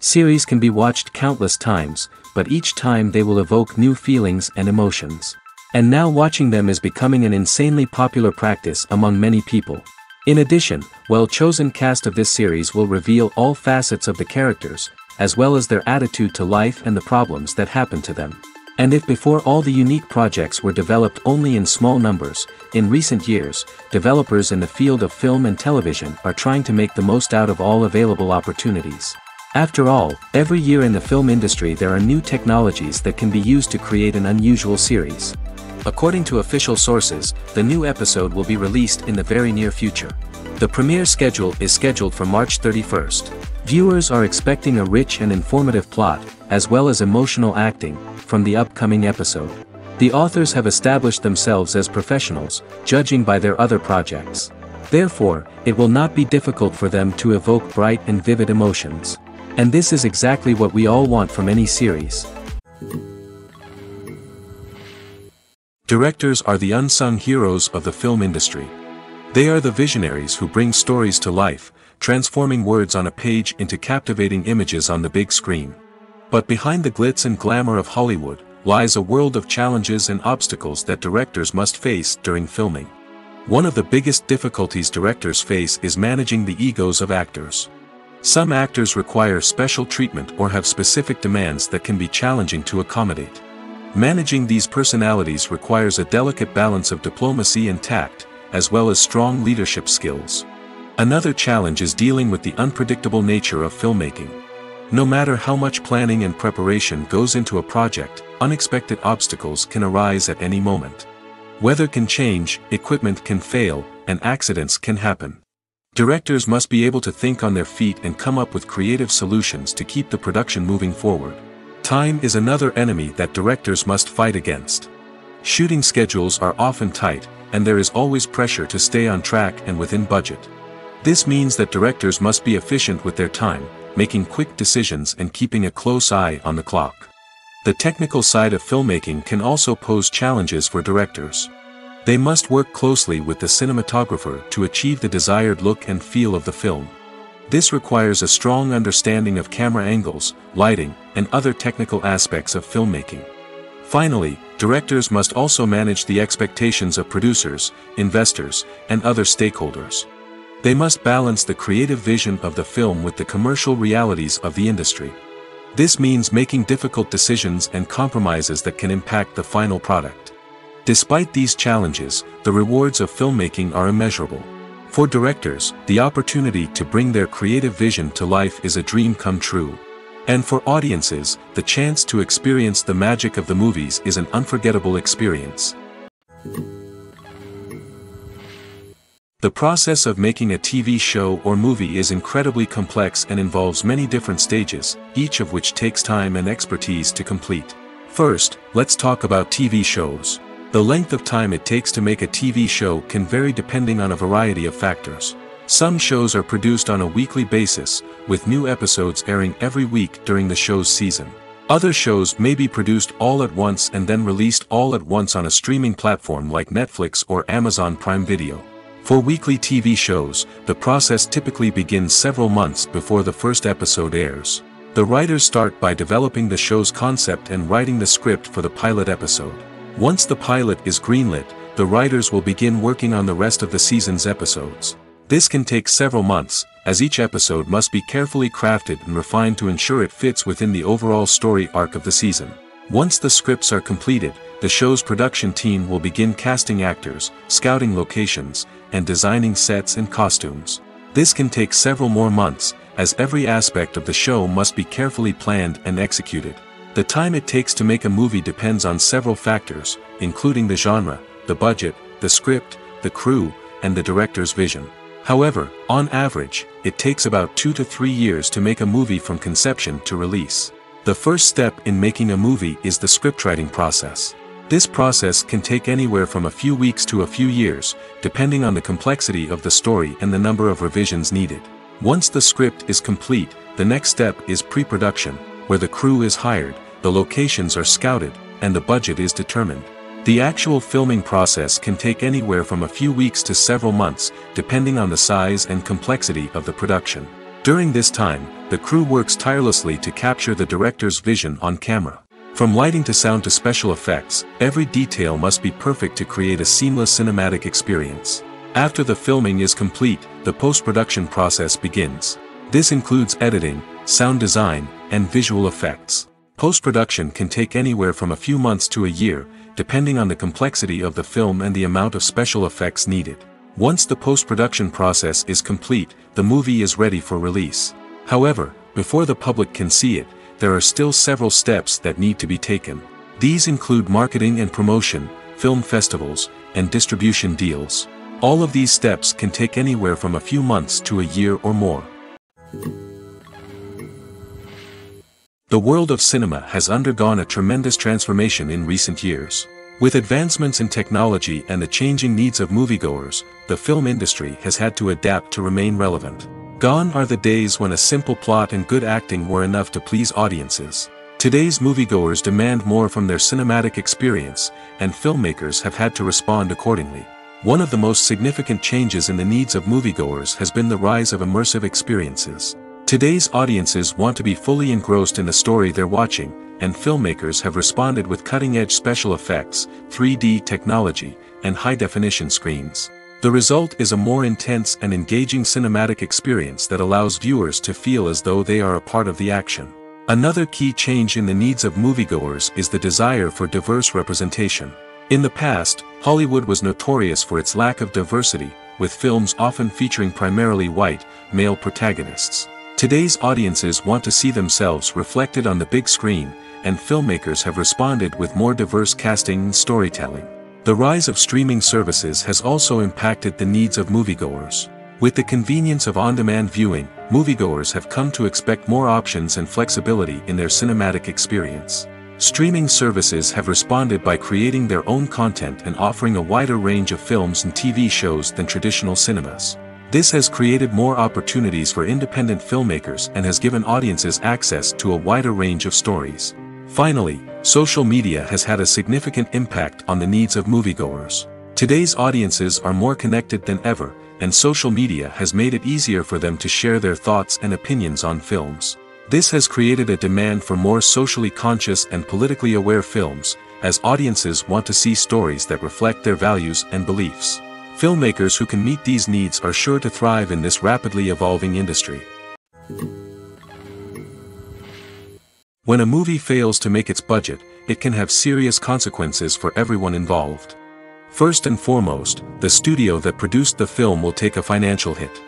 Series can be watched countless times, but each time they will evoke new feelings and emotions. And now watching them is becoming an insanely popular practice among many people. In addition, well-chosen cast of this series will reveal all facets of the characters, as well as their attitude to life and the problems that happen to them. And if before all the unique projects were developed only in small numbers, in recent years, developers in the field of film and television are trying to make the most out of all available opportunities. After all, every year in the film industry there are new technologies that can be used to create an unusual series. According to official sources, the new episode will be released in the very near future. The premiere schedule is scheduled for March 31st. Viewers are expecting a rich and informative plot, as well as emotional acting, from the upcoming episode. The authors have established themselves as professionals, judging by their other projects. Therefore, it will not be difficult for them to evoke bright and vivid emotions. And this is exactly what we all want from any series. Directors are the unsung heroes of the film industry. They are the visionaries who bring stories to life, transforming words on a page into captivating images on the big screen. But behind the glitz and glamour of Hollywood, lies a world of challenges and obstacles that directors must face during filming. One of the biggest difficulties directors face is managing the egos of actors. Some actors require special treatment or have specific demands that can be challenging to accommodate. Managing these personalities requires a delicate balance of diplomacy and tact, as well as strong leadership skills. Another challenge is dealing with the unpredictable nature of filmmaking. No matter how much planning and preparation goes into a project, unexpected obstacles can arise at any moment. Weather can change, equipment can fail, and accidents can happen. Directors must be able to think on their feet and come up with creative solutions to keep the production moving forward. Time is another enemy that directors must fight against. Shooting schedules are often tight, and there is always pressure to stay on track and within budget. This means that directors must be efficient with their time, making quick decisions and keeping a close eye on the clock. The technical side of filmmaking can also pose challenges for directors. They must work closely with the cinematographer to achieve the desired look and feel of the film. This requires a strong understanding of camera angles, lighting, and other technical aspects of filmmaking. Finally, directors must also manage the expectations of producers, investors, and other stakeholders. They must balance the creative vision of the film with the commercial realities of the industry. This means making difficult decisions and compromises that can impact the final product. Despite these challenges, the rewards of filmmaking are immeasurable. For directors, the opportunity to bring their creative vision to life is a dream come true. And for audiences, the chance to experience the magic of the movies is an unforgettable experience. The process of making a TV show or movie is incredibly complex and involves many different stages, each of which takes time and expertise to complete. First, let's talk about TV shows. The length of time it takes to make a TV show can vary depending on a variety of factors. Some shows are produced on a weekly basis, with new episodes airing every week during the show's season. Other shows may be produced all at once and then released all at once on a streaming platform like Netflix or Amazon Prime Video. For weekly TV shows, the process typically begins several months before the first episode airs. The writers start by developing the show's concept and writing the script for the pilot episode. Once the pilot is greenlit, the writers will begin working on the rest of the season's episodes. This can take several months, as each episode must be carefully crafted and refined to ensure it fits within the overall story arc of the season. Once the scripts are completed, the show's production team will begin casting actors, scouting locations, and designing sets and costumes. This can take several more months, as every aspect of the show must be carefully planned and executed. The time it takes to make a movie depends on several factors, including the genre, the budget, the script, the crew, and the director's vision. However, on average, it takes about 2 to 3 years to make a movie from conception to release. The first step in making a movie is the scriptwriting process. This process can take anywhere from a few weeks to a few years, depending on the complexity of the story and the number of revisions needed. Once the script is complete, the next step is pre-production, where the crew is hired, the locations are scouted, and the budget is determined. The actual filming process can take anywhere from a few weeks to several months, depending on the size and complexity of the production. During this time, the crew works tirelessly to capture the director's vision on camera. From lighting to sound to special effects, every detail must be perfect to create a seamless cinematic experience. After the filming is complete, the post-production process begins. This includes editing, sound design, and visual effects. Post-production can take anywhere from a few months to a year, depending on the complexity of the film and the amount of special effects needed. Once the post-production process is complete, the movie is ready for release. However, before the public can see it, there are still several steps that need to be taken. These include marketing and promotion, film festivals, and distribution deals. All of these steps can take anywhere from a few months to a year or more. The world of cinema has undergone a tremendous transformation in recent years. With advancements in technology and the changing needs of moviegoers, the film industry has had to adapt to remain relevant. Gone are the days when a simple plot and good acting were enough to please audiences. Today's moviegoers demand more from their cinematic experience, and filmmakers have had to respond accordingly. One of the most significant changes in the needs of moviegoers has been the rise of immersive experiences. Today's audiences want to be fully engrossed in the story they're watching, and filmmakers have responded with cutting-edge special effects, 3D technology, and high-definition screens. The result is a more intense and engaging cinematic experience that allows viewers to feel as though they are a part of the action. Another key change in the needs of moviegoers is the desire for diverse representation. In the past, Hollywood was notorious for its lack of diversity, with films often featuring primarily white, male protagonists. Today's audiences want to see themselves reflected on the big screen, and filmmakers have responded with more diverse casting and storytelling. The rise of streaming services has also impacted the needs of moviegoers. With the convenience of on-demand viewing, moviegoers have come to expect more options and flexibility in their cinematic experience. Streaming services have responded by creating their own content and offering a wider range of films and TV shows than traditional cinemas. This has created more opportunities for independent filmmakers and has given audiences access to a wider range of stories. Finally, social media has had a significant impact on the needs of moviegoers. Today's audiences are more connected than ever, and social media has made it easier for them to share their thoughts and opinions on films. This has created a demand for more socially conscious and politically aware films, as audiences want to see stories that reflect their values and beliefs. Filmmakers who can meet these needs are sure to thrive in this rapidly evolving industry. When a movie fails to make its budget, it can have serious consequences for everyone involved. First and foremost, the studio that produced the film will take a financial hit.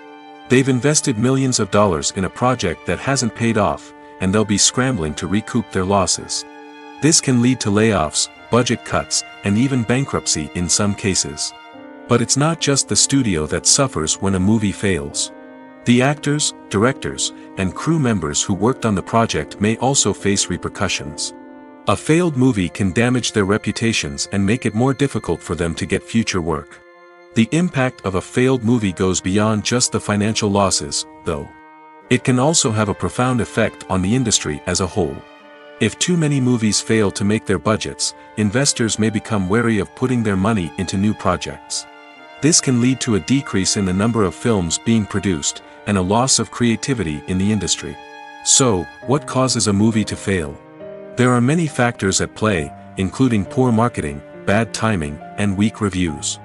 They've invested millions of dollars in a project that hasn't paid off, and they'll be scrambling to recoup their losses. This can lead to layoffs, budget cuts, and even bankruptcy in some cases. But it's not just the studio that suffers when a movie fails. The actors, directors, and crew members who worked on the project may also face repercussions. A failed movie can damage their reputations and make it more difficult for them to get future work. The impact of a failed movie goes beyond just the financial losses, though. It can also have a profound effect on the industry as a whole. If too many movies fail to make their budgets, investors may become wary of putting their money into new projects. This can lead to a decrease in the number of films being produced, and a loss of creativity in the industry. So, what causes a movie to fail? There are many factors at play, including poor marketing, bad timing, and weak reviews.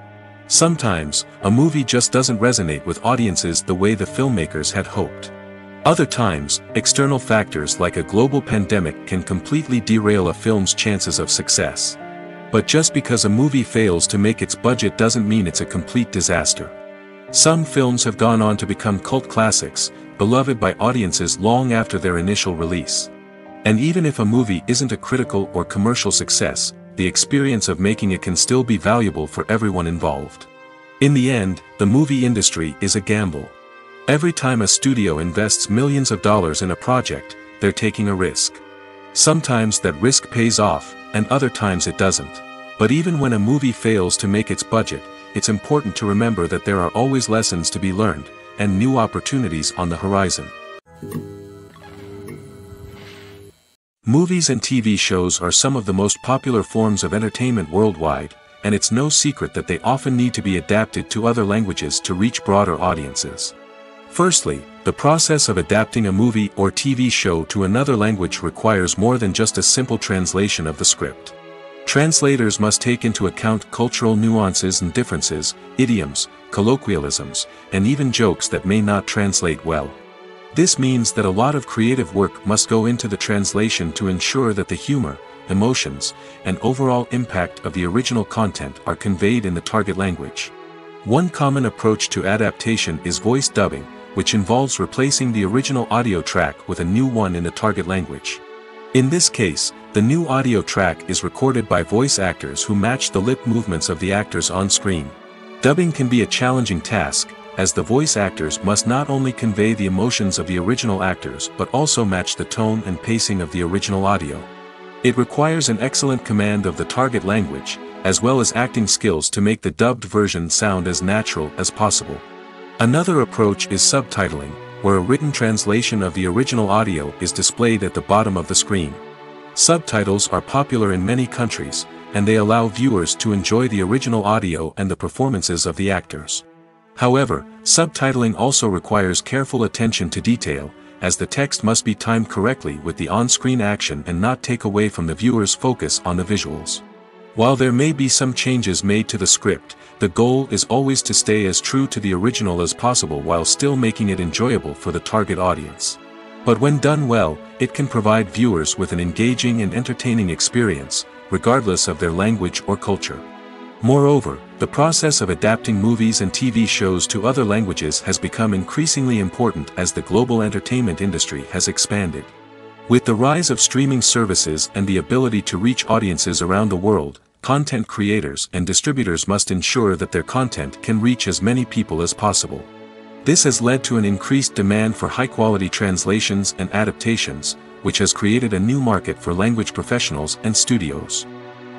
Sometimes, a movie just doesn't resonate with audiences the way the filmmakers had hoped. Other times, external factors like a global pandemic can completely derail a film's chances of success. But just because a movie fails to make its budget doesn't mean it's a complete disaster. Some films have gone on to become cult classics, beloved by audiences long after their initial release. And even if a movie isn't a critical or commercial success, the experience of making it can still be valuable for everyone involved. In the end, the movie industry is a gamble. Every time a studio invests millions of dollars in a project, they're taking a risk. Sometimes that risk pays off, and other times it doesn't. But even when a movie fails to make its budget, it's important to remember that there are always lessons to be learned, and new opportunities on the horizon. Movies and TV shows are some of the most popular forms of entertainment worldwide, and it's no secret that they often need to be adapted to other languages to reach broader audiences. Firstly, The process of adapting a movie or TV show to another language requires more than just a simple translation of the script. Translators must take into account cultural nuances and differences, idioms, colloquialisms, and even jokes that may not translate well. This means that a lot of creative work must go into the translation to ensure that the humor, emotions, and overall impact of the original content are conveyed in the target language. One common approach to adaptation is voice dubbing, which involves replacing the original audio track with a new one in the target language. In this case, the new audio track is recorded by voice actors who match the lip movements of the actors on screen. Dubbing can be a challenging task, as the voice actors must not only convey the emotions of the original actors but also match the tone and pacing of the original audio. It requires an excellent command of the target language, as well as acting skills to make the dubbed version sound as natural as possible. Another approach is subtitling, where a written translation of the original audio is displayed at the bottom of the screen. Subtitles are popular in many countries, and they allow viewers to enjoy the original audio and the performances of the actors. However, subtitling also requires careful attention to detail, as the text must be timed correctly with the on-screen action and not take away from the viewer's focus on the visuals. While there may be some changes made to the script, the goal is always to stay as true to the original as possible while still making it enjoyable for the target audience. But when done well, it can provide viewers with an engaging and entertaining experience, regardless of their language or culture. Moreover, the process of adapting movies and TV shows to other languages has become increasingly important as the global entertainment industry has expanded. With the rise of streaming services and the ability to reach audiences around the world, content creators and distributors must ensure that their content can reach as many people as possible. This has led to an increased demand for high-quality translations and adaptations, which has created a new market for language professionals and studios.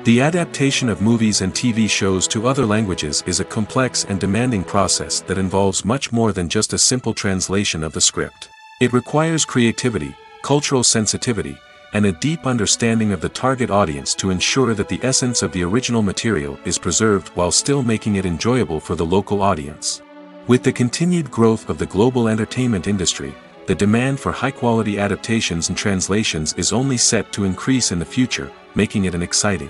The adaptation of movies and TV shows to other languages is a complex and demanding process that involves much more than just a simple translation of the script. It requires creativity, cultural sensitivity, and a deep understanding of the target audience to ensure that the essence of the original material is preserved while still making it enjoyable for the local audience. With the continued growth of the global entertainment industry, the demand for high-quality adaptations and translations is only set to increase in the future, making it an exciting.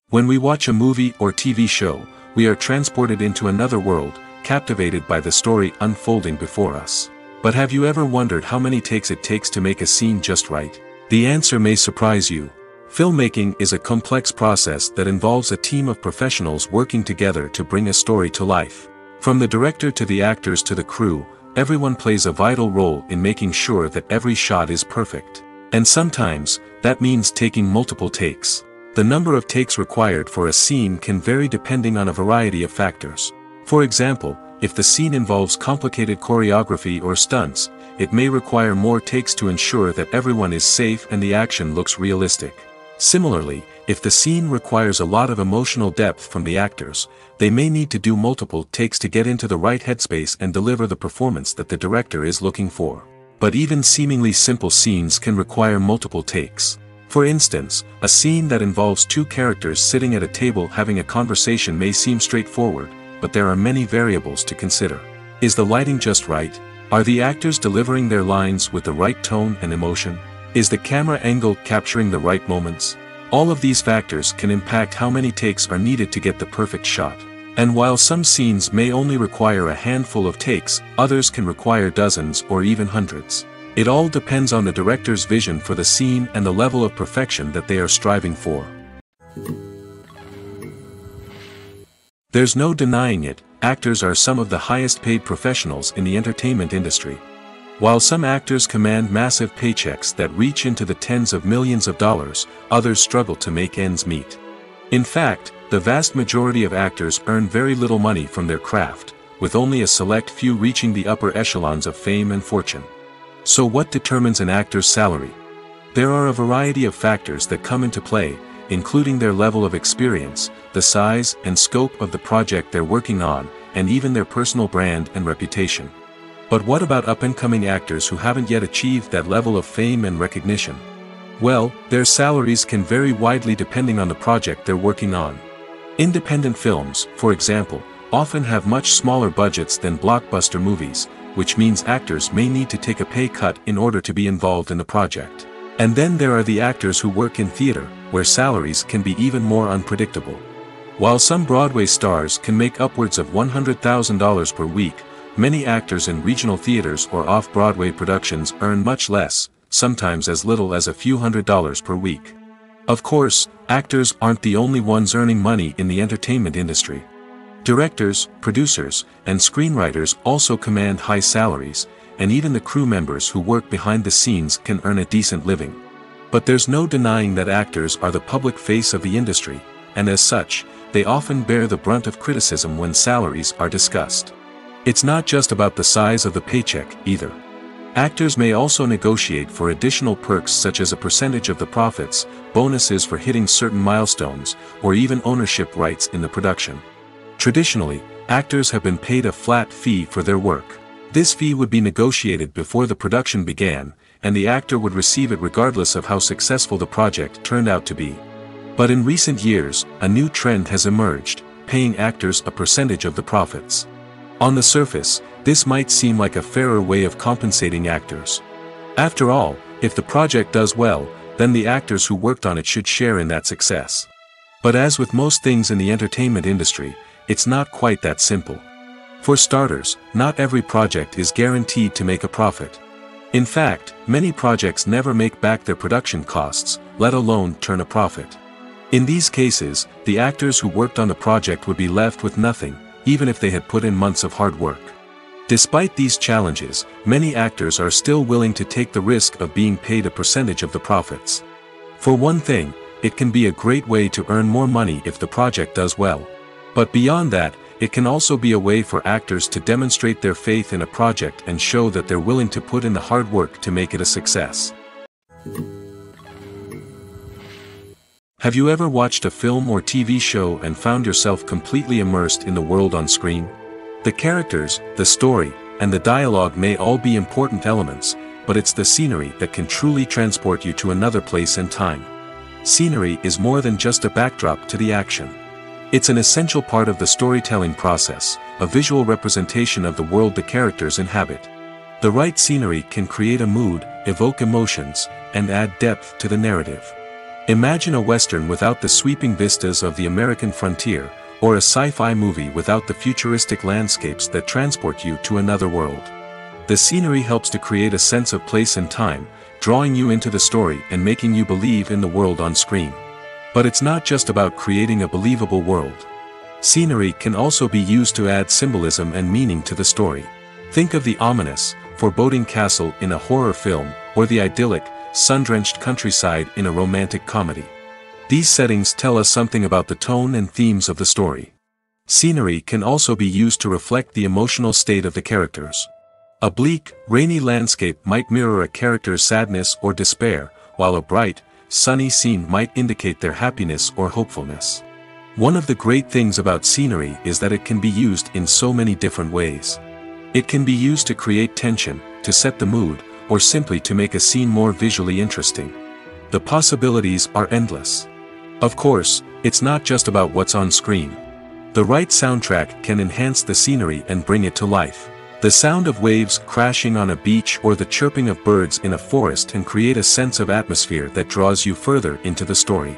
When we watch a movie or TV show, we are transported into another world, captivated by the story unfolding before us. But have you ever wondered how many takes it takes to make a scene just right? The answer may surprise you. Filmmaking is a complex process that involves a team of professionals working together to bring a story to life. From the director to the actors to the crew, everyone plays a vital role in making sure that every shot is perfect. And sometimes, that means taking multiple takes. The number of takes required for a scene can vary depending on a variety of factors. For example, if the scene involves complicated choreography or stunts, it may require more takes to ensure that everyone is safe and the action looks realistic. Similarly, if the scene requires a lot of emotional depth from the actors, they may need to do multiple takes to get into the right headspace and deliver the performance that the director is looking for. But even seemingly simple scenes can require multiple takes. For instance, a scene that involves two characters sitting at a table having a conversation may seem straightforward, but there are many variables to consider. Is the lighting just right? Are the actors delivering their lines with the right tone and emotion? Is the camera angle capturing the right moments? All of these factors can impact how many takes are needed to get the perfect shot. And while some scenes may only require a handful of takes, others can require dozens or even hundreds. It all depends on the director's vision for the scene and the level of perfection that they are striving for. There's no denying it, actors are some of the highest paid professionals in the entertainment industry. While some actors command massive paychecks that reach into the tens of millions of dollars, others struggle to make ends meet. In fact, the vast majority of actors earn very little money from their craft, with only a select few reaching the upper echelons of fame and fortune. So what determines an actor's salary? There are a variety of factors that come into play, including their level of experience, the size and scope of the project they're working on, and even their personal brand and reputation. But what about up-and-coming actors who haven't yet achieved that level of fame and recognition? Well, their salaries can vary widely depending on the project they're working on. Independent films, for example, often have much smaller budgets than blockbuster movies, which means actors may need to take a pay cut in order to be involved in the project. And then there are the actors who work in theater, where salaries can be even more unpredictable. While some Broadway stars can make upwards of $100,000 per week, many actors in regional theaters or off-Broadway productions earn much less, sometimes as little as a few $100s per week. Of course, actors aren't the only ones earning money in the entertainment industry. Directors, producers, and screenwriters also command high salaries, and even the crew members who work behind the scenes can earn a decent living. But there's no denying that actors are the public face of the industry, and as such, they often bear the brunt of criticism when salaries are discussed. It's not just about the size of the paycheck, either. Actors may also negotiate for additional perks such as a percentage of the profits, bonuses for hitting certain milestones, or even ownership rights in the production. Traditionally, actors have been paid a flat fee for their work. This fee would be negotiated before the production began, and the actor would receive it regardless of how successful the project turned out to be. But in recent years, a new trend has emerged, paying actors a percentage of the profits. On the surface, this might seem like a fairer way of compensating actors. After all, if the project does well, then the actors who worked on it should share in that success. But as with most things in the entertainment industry, it's not quite that simple. For starters, not every project is guaranteed to make a profit. In fact, many projects never make back their production costs, let alone turn a profit. In these cases, the actors who worked on the project would be left with nothing, even if they had put in months of hard work. Despite these challenges, many actors are still willing to take the risk of being paid a percentage of the profits. For one thing, it can be a great way to earn more money if the project does well. But beyond that, it can also be a way for actors to demonstrate their faith in a project and show that they're willing to put in the hard work to make it a success. Have you ever watched a film or TV show and found yourself completely immersed in the world on screen? The characters, the story, and the dialogue may all be important elements, but it's the scenery that can truly transport you to another place and time. Scenery is more than just a backdrop to the action. It's an essential part of the storytelling process, a visual representation of the world the characters inhabit. The right scenery can create a mood, evoke emotions, and add depth to the narrative. Imagine a Western without the sweeping vistas of the American frontier, or a sci-fi movie without the futuristic landscapes that transport you to another world. The scenery helps to create a sense of place and time, drawing you into the story and making you believe in the world on screen. But it's not just about creating a believable world. Scenery can also be used to add symbolism and meaning to the story. Think of the ominous, foreboding castle in a horror film, or the idyllic, sun-drenched countryside in a romantic comedy. These settings tell us something about the tone and themes of the story. Scenery can also be used to reflect the emotional state of the characters. A bleak, rainy landscape might mirror a character's sadness or despair, while a bright, sunny scene might indicate their happiness or hopefulness. One of the great things about scenery is that it can be used in so many different ways. It can be used to create tension, to set the mood, or simply to make a scene more visually interesting. The possibilities are endless. Of course, it's not just about what's on screen. The right soundtrack can enhance the scenery and bring it to life. The sound of waves crashing on a beach or the chirping of birds in a forest can create a sense of atmosphere that draws you further into the story.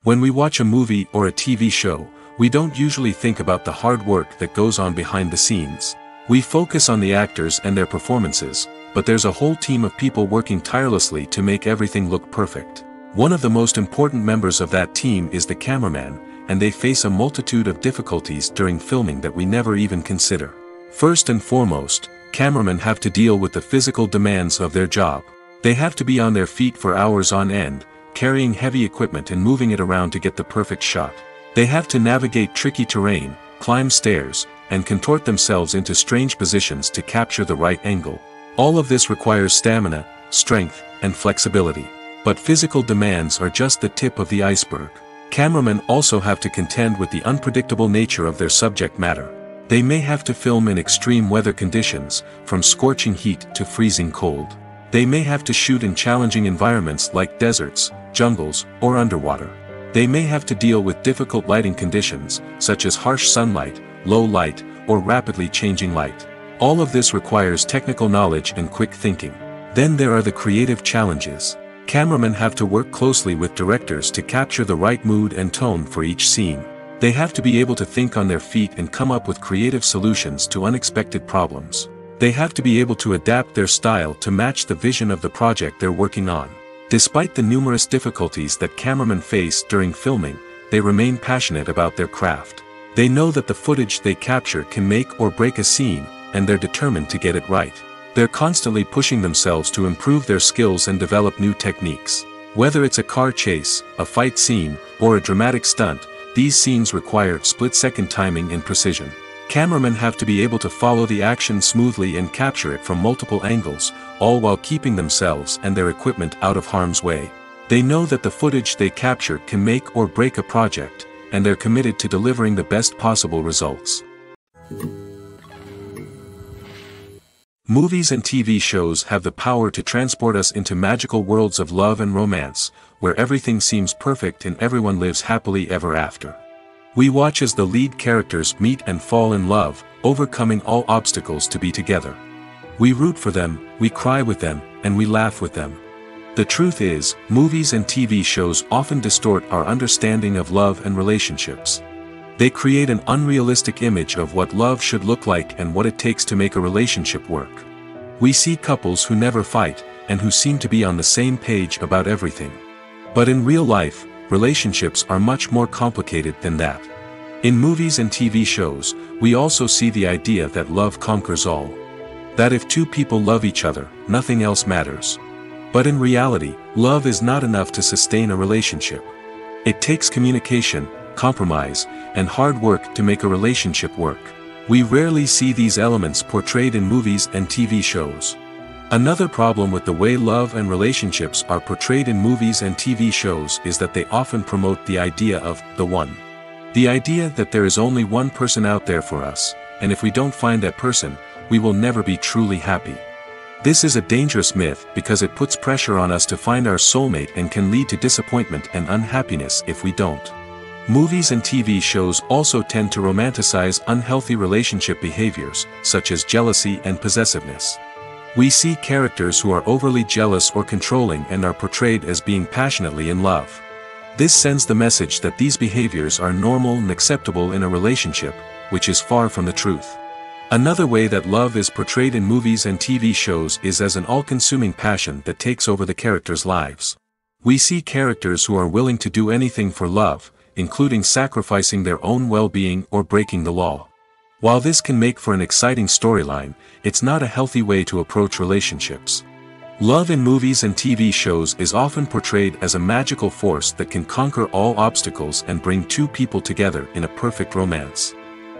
When we watch a movie or a TV show, we don't usually think about the hard work that goes on behind the scenes. We focus on the actors and their performances, but there's a whole team of people working tirelessly to make everything look perfect. One of the most important members of that team is the cameraman, and they face a multitude of difficulties during filming that we never even consider. First and foremost, cameramen have to deal with the physical demands of their job. They have to be on their feet for hours on end, carrying heavy equipment and moving it around to get the perfect shot. They have to navigate tricky terrain, climb stairs, and contort themselves into strange positions to capture the right angle. All of this requires stamina, strength, and flexibility. But physical demands are just the tip of the iceberg. Cameramen also have to contend with the unpredictable nature of their subject matter. They may have to film in extreme weather conditions, from scorching heat to freezing cold. They may have to shoot in challenging environments like deserts, jungles, or underwater. They may have to deal with difficult lighting conditions, such as harsh sunlight, low light, or rapidly changing light. All of this requires technical knowledge and quick thinking. Then there are the creative challenges. Cameramen have to work closely with directors to capture the right mood and tone for each scene. They have to be able to think on their feet and come up with creative solutions to unexpected problems. They have to be able to adapt their style to match the vision of the project they're working on. Despite the numerous difficulties that cameramen face during filming, they remain passionate about their craft. They know that the footage they capture can make or break a scene, and they're determined to get it right. They're constantly pushing themselves to improve their skills and develop new techniques. Whether it's a car chase, a fight scene, or a dramatic stunt, these scenes require split-second timing and precision. Cameramen have to be able to follow the action smoothly and capture it from multiple angles, all while keeping themselves and their equipment out of harm's way. They know that the footage they capture can make or break a project, and they're committed to delivering the best possible results. Movies and TV shows have the power to transport us into magical worlds of love and romance, where everything seems perfect and everyone lives happily ever after. We watch as the lead characters meet and fall in love, overcoming all obstacles to be together. We root for them, we cry with them, and we laugh with them. The truth is, movies and TV shows often distort our understanding of love and relationships. They create an unrealistic image of what love should look like and what it takes to make a relationship work. We see couples who never fight, and who seem to be on the same page about everything. But in real life, relationships are much more complicated than that. In movies and TV shows, we also see the idea that love conquers all. That if two people love each other, nothing else matters. But in reality, love is not enough to sustain a relationship. It takes communication, compromise, and hard work to make a relationship work. We rarely see these elements portrayed in movies and TV shows. Another problem with the way love and relationships are portrayed in movies and TV shows is that they often promote the idea of the one. The idea that there is only one person out there for us, and if we don't find that person, we will never be truly happy. This is a dangerous myth because it puts pressure on us to find our soulmate and can lead to disappointment and unhappiness if we don't. Movies and TV shows also tend to romanticize unhealthy relationship behaviors, such as jealousy and possessiveness. We see characters who are overly jealous or controlling and are portrayed as being passionately in love. This sends the message that these behaviors are normal and acceptable in a relationship, which is far from the truth. Another way that love is portrayed in movies and TV shows is as an all-consuming passion that takes over the characters' lives. We see characters who are willing to do anything for love, including sacrificing their own well-being or breaking the law. While this can make for an exciting storyline, it's not a healthy way to approach relationships. Love in movies and TV shows is often portrayed as a magical force that can conquer all obstacles and bring two people together in a perfect romance.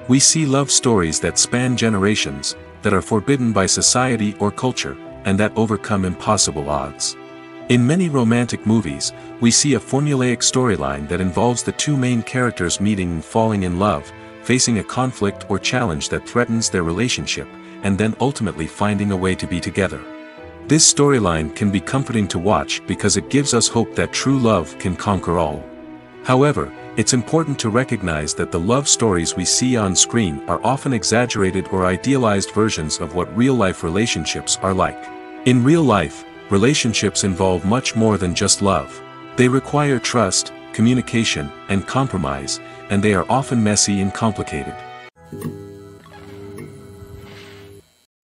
We see love stories that span generations, that are forbidden by society or culture, and that overcome impossible odds. In many romantic movies, we see a formulaic storyline that involves the two main characters meeting and falling in love, facing a conflict or challenge that threatens their relationship, and then ultimately finding a way to be together. This storyline can be comforting to watch because it gives us hope that true love can conquer all. However, it's important to recognize that the love stories we see on screen are often exaggerated or idealized versions of what real-life relationships are like. In real life, relationships involve much more than just love. They require trust, communication, and compromise, and they are often messy and complicated.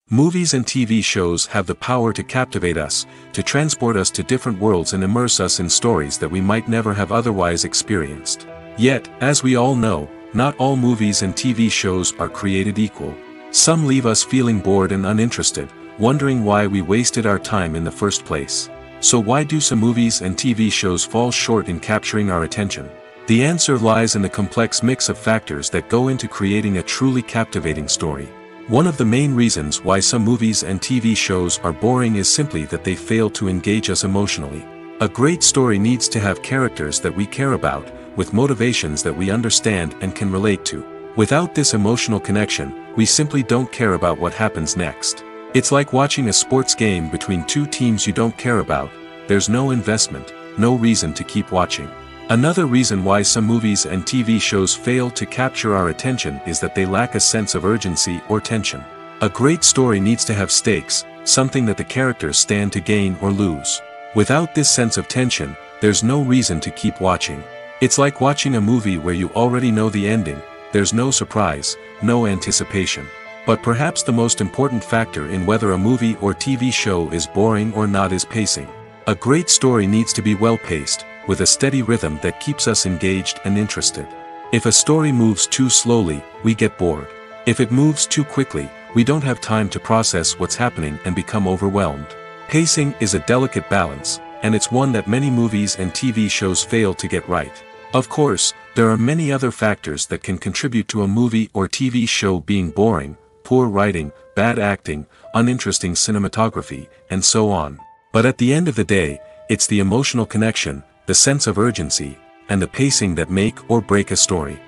Movies and TV shows have the power to captivate us, to transport us to different worlds and immerse us in stories that we might never have otherwise experienced. Yet, as we all know, not all movies and TV shows are created equal. Some leave us feeling bored and uninterested, wondering why we wasted our time in the first place. So why do some movies and TV shows fall short in capturing our attention? The answer lies in the complex mix of factors that go into creating a truly captivating story. One of the main reasons why some movies and TV shows are boring is simply that they fail to engage us emotionally. A great story needs to have characters that we care about, with motivations that we understand and can relate to. Without this emotional connection, we simply don't care about what happens next. It's like watching a sports game between two teams you don't care about. There's no investment, no reason to keep watching. Another reason why some movies and TV shows fail to capture our attention is that they lack a sense of urgency or tension. A great story needs to have stakes, something that the characters stand to gain or lose. Without this sense of tension, there's no reason to keep watching. It's like watching a movie where you already know the ending, there's no surprise, no anticipation. But perhaps the most important factor in whether a movie or TV show is boring or not is pacing. A great story needs to be well-paced, with a steady rhythm that keeps us engaged and interested. If a story moves too slowly, we get bored. If it moves too quickly, we don't have time to process what's happening and become overwhelmed. Pacing is a delicate balance, and it's one that many movies and TV shows fail to get right. Of course, there are many other factors that can contribute to a movie or TV show being boring: poor writing, bad acting, uninteresting cinematography, and so on. But at the end of the day, it's the emotional connection, the sense of urgency, and the pacing that make or break a story.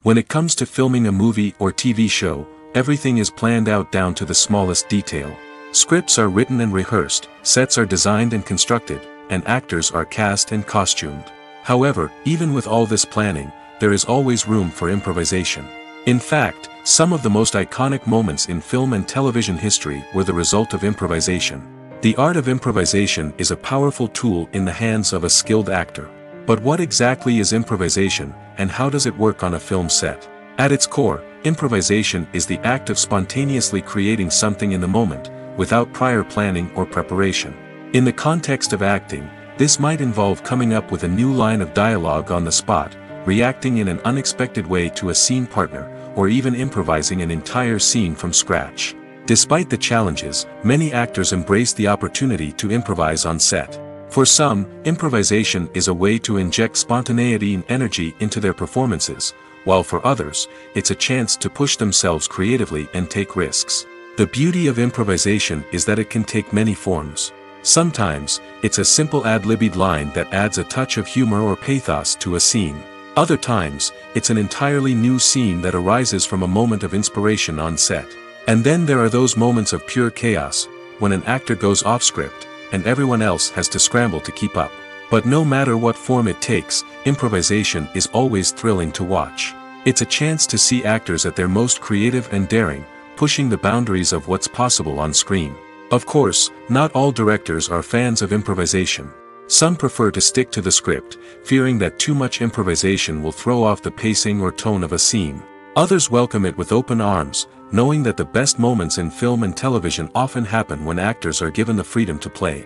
When it comes to filming a movie or TV show, everything is planned out down to the smallest detail. Scripts are written and rehearsed, sets are designed and constructed, and actors are cast and costumed. However, even with all this planning, there is always room for improvisation. In fact, some of the most iconic moments in film and television history were the result of improvisation. The art of improvisation is a powerful tool in the hands of a skilled actor. But what exactly is improvisation, and how does it work on a film set? At its core, improvisation is the act of spontaneously creating something in the moment, without prior planning or preparation. In the context of acting, this might involve coming up with a new line of dialogue on the spot, reacting in an unexpected way to a scene partner, or even improvising an entire scene from scratch. Despite the challenges, many actors embrace the opportunity to improvise on set. For some, improvisation is a way to inject spontaneity and energy into their performances, while for others, it's a chance to push themselves creatively and take risks. The beauty of improvisation is that it can take many forms. Sometimes, it's a simple ad-libbed line that adds a touch of humor or pathos to a scene. Other times, it's an entirely new scene that arises from a moment of inspiration on set. And then there are those moments of pure chaos, when an actor goes off script, and everyone else has to scramble to keep up. But no matter what form it takes, improvisation is always thrilling to watch. It's a chance to see actors at their most creative and daring, pushing the boundaries of what's possible on screen. Of course, not all directors are fans of improvisation. Some prefer to stick to the script, fearing that too much improvisation will throw off the pacing or tone of a scene. Others welcome it with open arms, knowing that the best moments in film and television often happen when actors are given the freedom to play.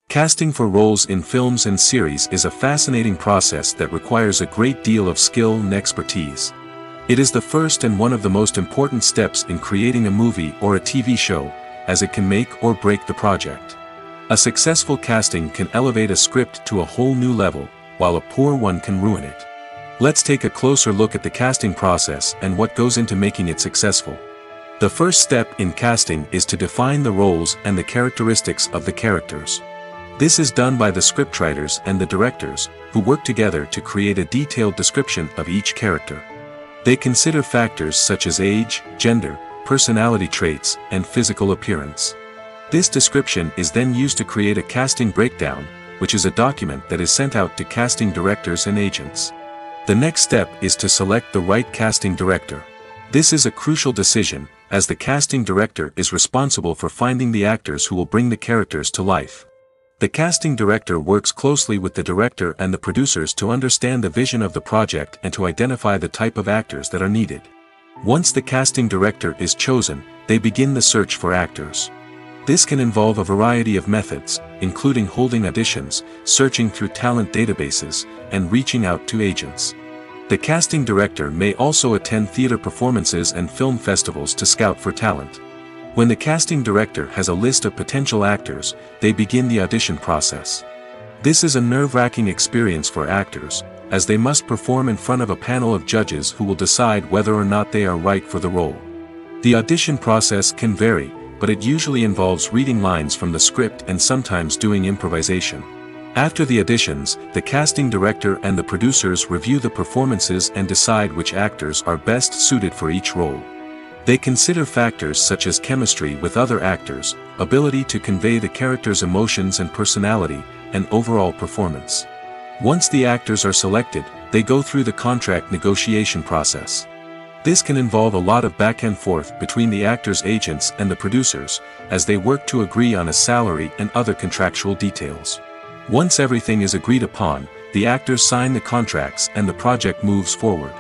Casting for roles in films and series is a fascinating process that requires a great deal of skill and expertise. It is the first and one of the most important steps in creating a movie or a TV show, as it can make or break the project. A successful casting can elevate a script to a whole new level, while a poor one can ruin it. Let's take a closer look at the casting process and what goes into making it successful. The first step in casting is to define the roles and the characteristics of the characters. This is done by the scriptwriters and the directors, who work together to create a detailed description of each character. They consider factors such as age, gender, personality traits, and physical appearance. This description is then used to create a casting breakdown, which is a document that is sent out to casting directors and agents. The next step is to select the right casting director. This is a crucial decision, as the casting director is responsible for finding the actors who will bring the characters to life. The casting director works closely with the director and the producers to understand the vision of the project and to identify the type of actors that are needed. Once the casting director is chosen, they begin the search for actors. This can involve a variety of methods, including holding auditions, searching through talent databases, and reaching out to agents. The casting director may also attend theater performances and film festivals to scout for talent. When the casting director has a list of potential actors, they begin the audition process. This is a nerve-wracking experience for actors, as they must perform in front of a panel of judges who will decide whether or not they are right for the role. The audition process can vary, but it usually involves reading lines from the script and sometimes doing improvisation. After the auditions, the casting director and the producers review the performances and decide which actors are best suited for each role. They consider factors such as chemistry with other actors, ability to convey the character's emotions and personality, and overall performance. Once the actors are selected, they go through the contract negotiation process. This can involve a lot of back and forth between the actors' agents and the producers, as they work to agree on a salary and other contractual details. Once everything is agreed upon, the actors sign the contracts and the project moves forward.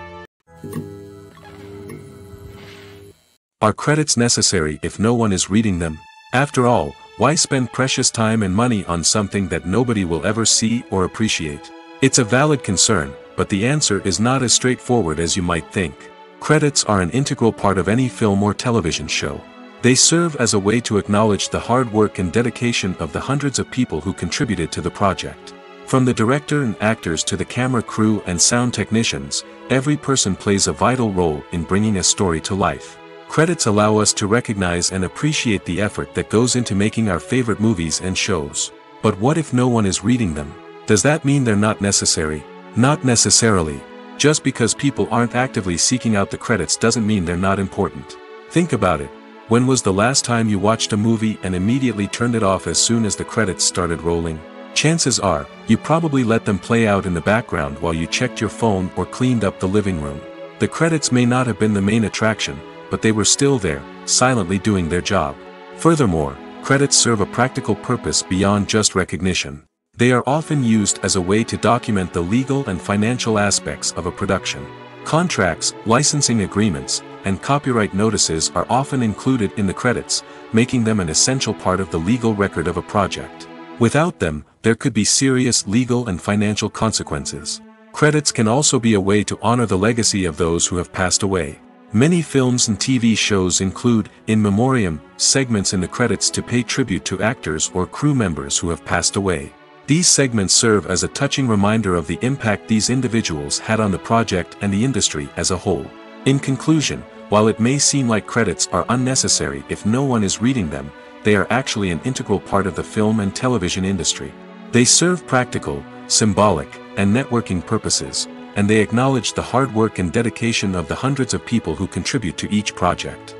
Are credits necessary if no one is reading them? After all, why spend precious time and money on something that nobody will ever see or appreciate? It's a valid concern, but the answer is not as straightforward as you might think. Credits are an integral part of any film or television show. They serve as a way to acknowledge the hard work and dedication of the hundreds of people who contributed to the project. From the director and actors to the camera crew and sound technicians, every person plays a vital role in bringing a story to life. Credits allow us to recognize and appreciate the effort that goes into making our favorite movies and shows. But what if no one is reading them? Does that mean they're not necessary? Not necessarily. Just because people aren't actively seeking out the credits doesn't mean they're not important. Think about it. When was the last time you watched a movie and immediately turned it off as soon as the credits started rolling? Chances are, you probably let them play out in the background while you checked your phone or cleaned up the living room. The credits may not have been the main attraction, but they were still there, silently doing their job. Furthermore, credits serve a practical purpose beyond just recognition. They are often used as a way to document the legal and financial aspects of a production. Contracts, licensing agreements, and copyright notices are often included in the credits, making them an essential part of the legal record of a project. Without them, there could be serious legal and financial consequences. Credits can also be a way to honor the legacy of those who have passed away. Many films and TV shows include, in memoriam, segments in the credits to pay tribute to actors or crew members who have passed away. These segments serve as a touching reminder of the impact these individuals had on the project and the industry as a whole. In conclusion, while it may seem like credits are unnecessary if no one is reading them, they are actually an integral part of the film and television industry. They serve practical, symbolic, and networking purposes, and they acknowledge the hard work and dedication of the hundreds of people who contribute to each project.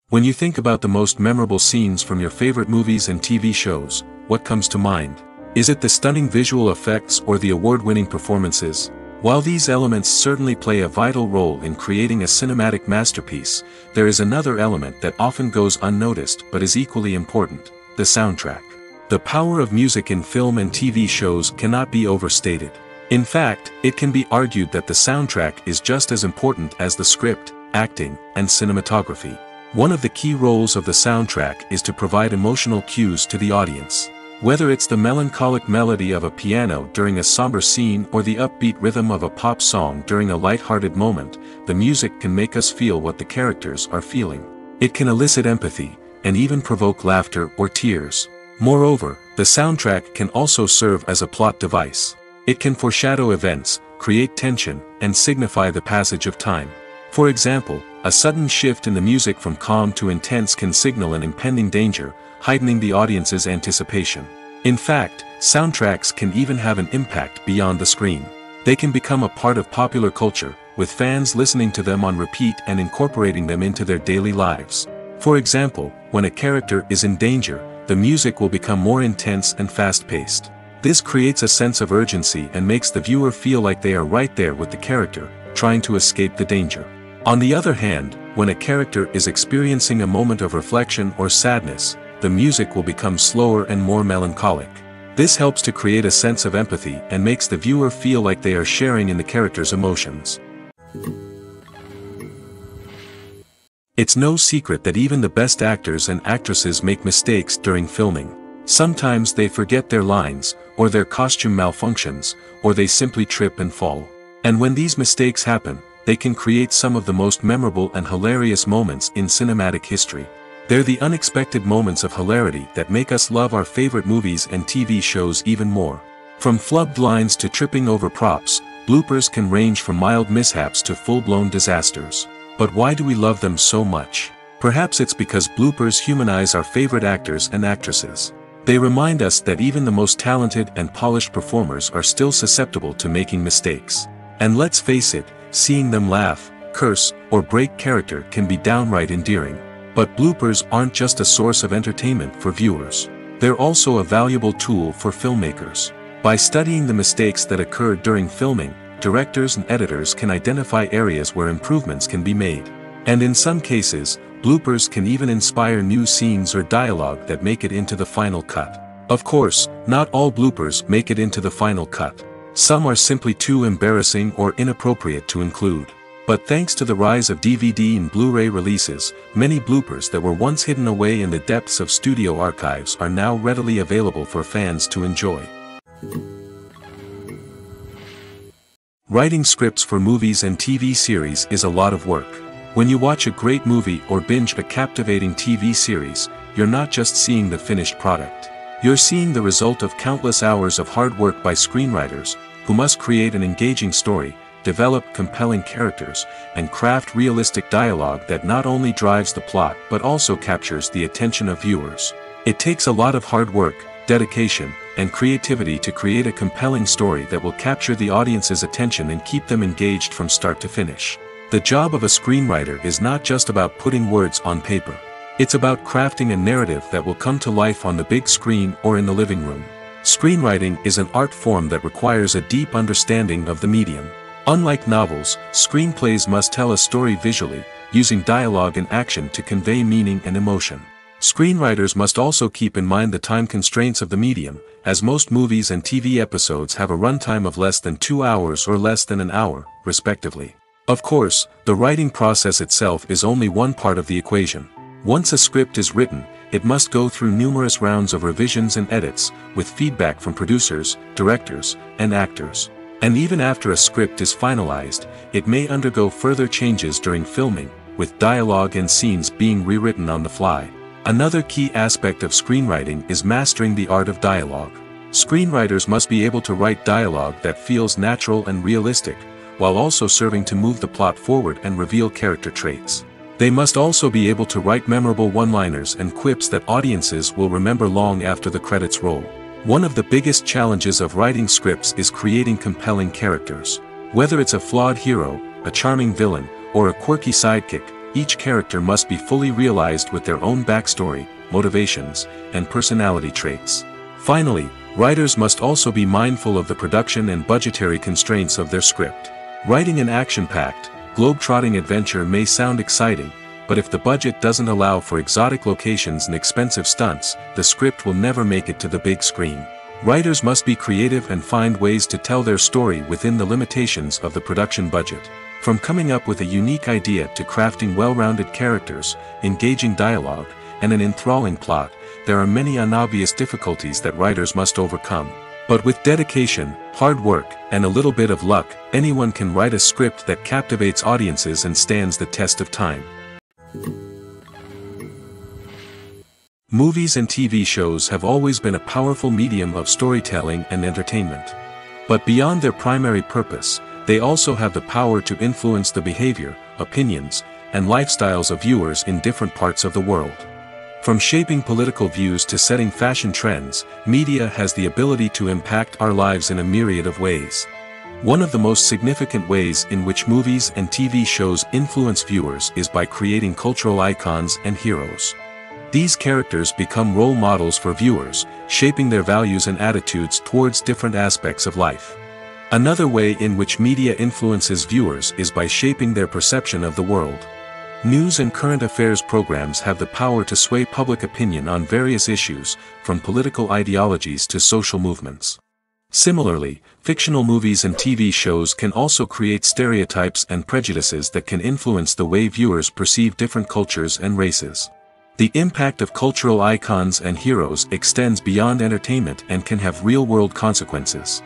When you think about the most memorable scenes from your favorite movies and TV shows, what comes to mind? Is it the stunning visual effects or the award-winning performances? While these elements certainly play a vital role in creating a cinematic masterpiece, there is another element that often goes unnoticed but is equally important: the soundtrack. The power of music in film and TV shows cannot be overstated. In fact, it can be argued that the soundtrack is just as important as the script, acting, and cinematography. One of the key roles of the soundtrack is to provide emotional cues to the audience. Whether it's the melancholic melody of a piano during a somber scene or the upbeat rhythm of a pop song during a light-hearted moment, the music can make us feel what the characters are feeling. It can elicit empathy, and even provoke laughter or tears. Moreover, the soundtrack can also serve as a plot device. It can foreshadow events, create tension, and signify the passage of time. For example, a sudden shift in the music from calm to intense can signal an impending danger, heightening the audience's anticipation. In fact, soundtracks can even have an impact beyond the screen. They can become a part of popular culture, with fans listening to them on repeat and incorporating them into their daily lives. For example, when a character is in danger, the music will become more intense and fast-paced. This creates a sense of urgency and makes the viewer feel like they are right there with the character, trying to escape the danger. On the other hand, when a character is experiencing a moment of reflection or sadness, the music will become slower and more melancholic. This helps to create a sense of empathy and makes the viewer feel like they are sharing in the character's emotions. It's no secret that even the best actors and actresses make mistakes during filming. Sometimes they forget their lines, or their costume malfunctions, or they simply trip and fall. And when these mistakes happen, they can create some of the most memorable and hilarious moments in cinematic history. They're the unexpected moments of hilarity that make us love our favorite movies and TV shows even more. From flubbed lines to tripping over props, bloopers can range from mild mishaps to full-blown disasters. But why do we love them so much? Perhaps it's because bloopers humanize our favorite actors and actresses. They remind us that even the most talented and polished performers are still susceptible to making mistakes. And let's face it, seeing them laugh, curse, or break character can be downright endearing. But bloopers aren't just a source of entertainment for viewers. They're also a valuable tool for filmmakers. By studying the mistakes that occurred during filming, directors and editors can identify areas where improvements can be made. And in some cases, bloopers can even inspire new scenes or dialogue that make it into the final cut. Of course, not all bloopers make it into the final cut. Some are simply too embarrassing or inappropriate to include. But thanks to the rise of DVD and Blu-ray releases, many bloopers that were once hidden away in the depths of studio archives are now readily available for fans to enjoy. Writing scripts for movies and TV series is a lot of work. When you watch a great movie or binge a captivating TV series, you're not just seeing the finished product. You're seeing the result of countless hours of hard work by screenwriters, who must create an engaging story, develop compelling characters, and craft realistic dialogue that not only drives the plot but also captures the attention of viewers. It takes a lot of hard work, dedication, and creativity to create a compelling story that will capture the audience's attention and keep them engaged from start to finish. The job of a screenwriter is not just about putting words on paper. It's about crafting a narrative that will come to life on the big screen or in the living room. Screenwriting is an art form that requires a deep understanding of the medium. Unlike novels, screenplays must tell a story visually, using dialogue and action to convey meaning and emotion. Screenwriters must also keep in mind the time constraints of the medium, as most movies and TV episodes have a runtime of less than 2 hours or less than an hour, respectively. Of course, the writing process itself is only one part of the equation. Once a script is written, it must go through numerous rounds of revisions and edits, with feedback from producers, directors, and actors. And even after a script is finalized, it may undergo further changes during filming, with dialogue and scenes being rewritten on the fly. Another key aspect of screenwriting is mastering the art of dialogue. Screenwriters must be able to write dialogue that feels natural and realistic, while also serving to move the plot forward and reveal character traits. They must also be able to write memorable one-liners and quips that audiences will remember long after the credits roll. One of the biggest challenges of writing scripts is creating compelling characters. Whether it's a flawed hero, a charming villain, or a quirky sidekick, each character must be fully realized with their own backstory, motivations, and personality traits. Finally, writers must also be mindful of the production and budgetary constraints of their script. Writing an action-packed, globe-trotting adventure may sound exciting, but if the budget doesn't allow for exotic locations and expensive stunts, the script will never make it to the big screen. Writers must be creative and find ways to tell their story within the limitations of the production budget. From coming up with a unique idea to crafting well-rounded characters, engaging dialogue, and an enthralling plot, there are many unobvious difficulties that writers must overcome. But with dedication, hard work, and a little bit of luck, anyone can write a script that captivates audiences and stands the test of time. Movies and TV shows have always been a powerful medium of storytelling and entertainment. But beyond their primary purpose, they also have the power to influence the behavior, opinions, and lifestyles of viewers in different parts of the world. From shaping political views to setting fashion trends, media has the ability to impact our lives in a myriad of ways. One of the most significant ways in which movies and TV shows influence viewers is by creating cultural icons and heroes. These characters become role models for viewers, shaping their values and attitudes towards different aspects of life. Another way in which media influences viewers is by shaping their perception of the world. News and current affairs programs have the power to sway public opinion on various issues, from political ideologies to social movements. Similarly, fictional movies and TV shows can also create stereotypes and prejudices that can influence the way viewers perceive different cultures and races. The impact of cultural icons and heroes extends beyond entertainment and can have real-world consequences.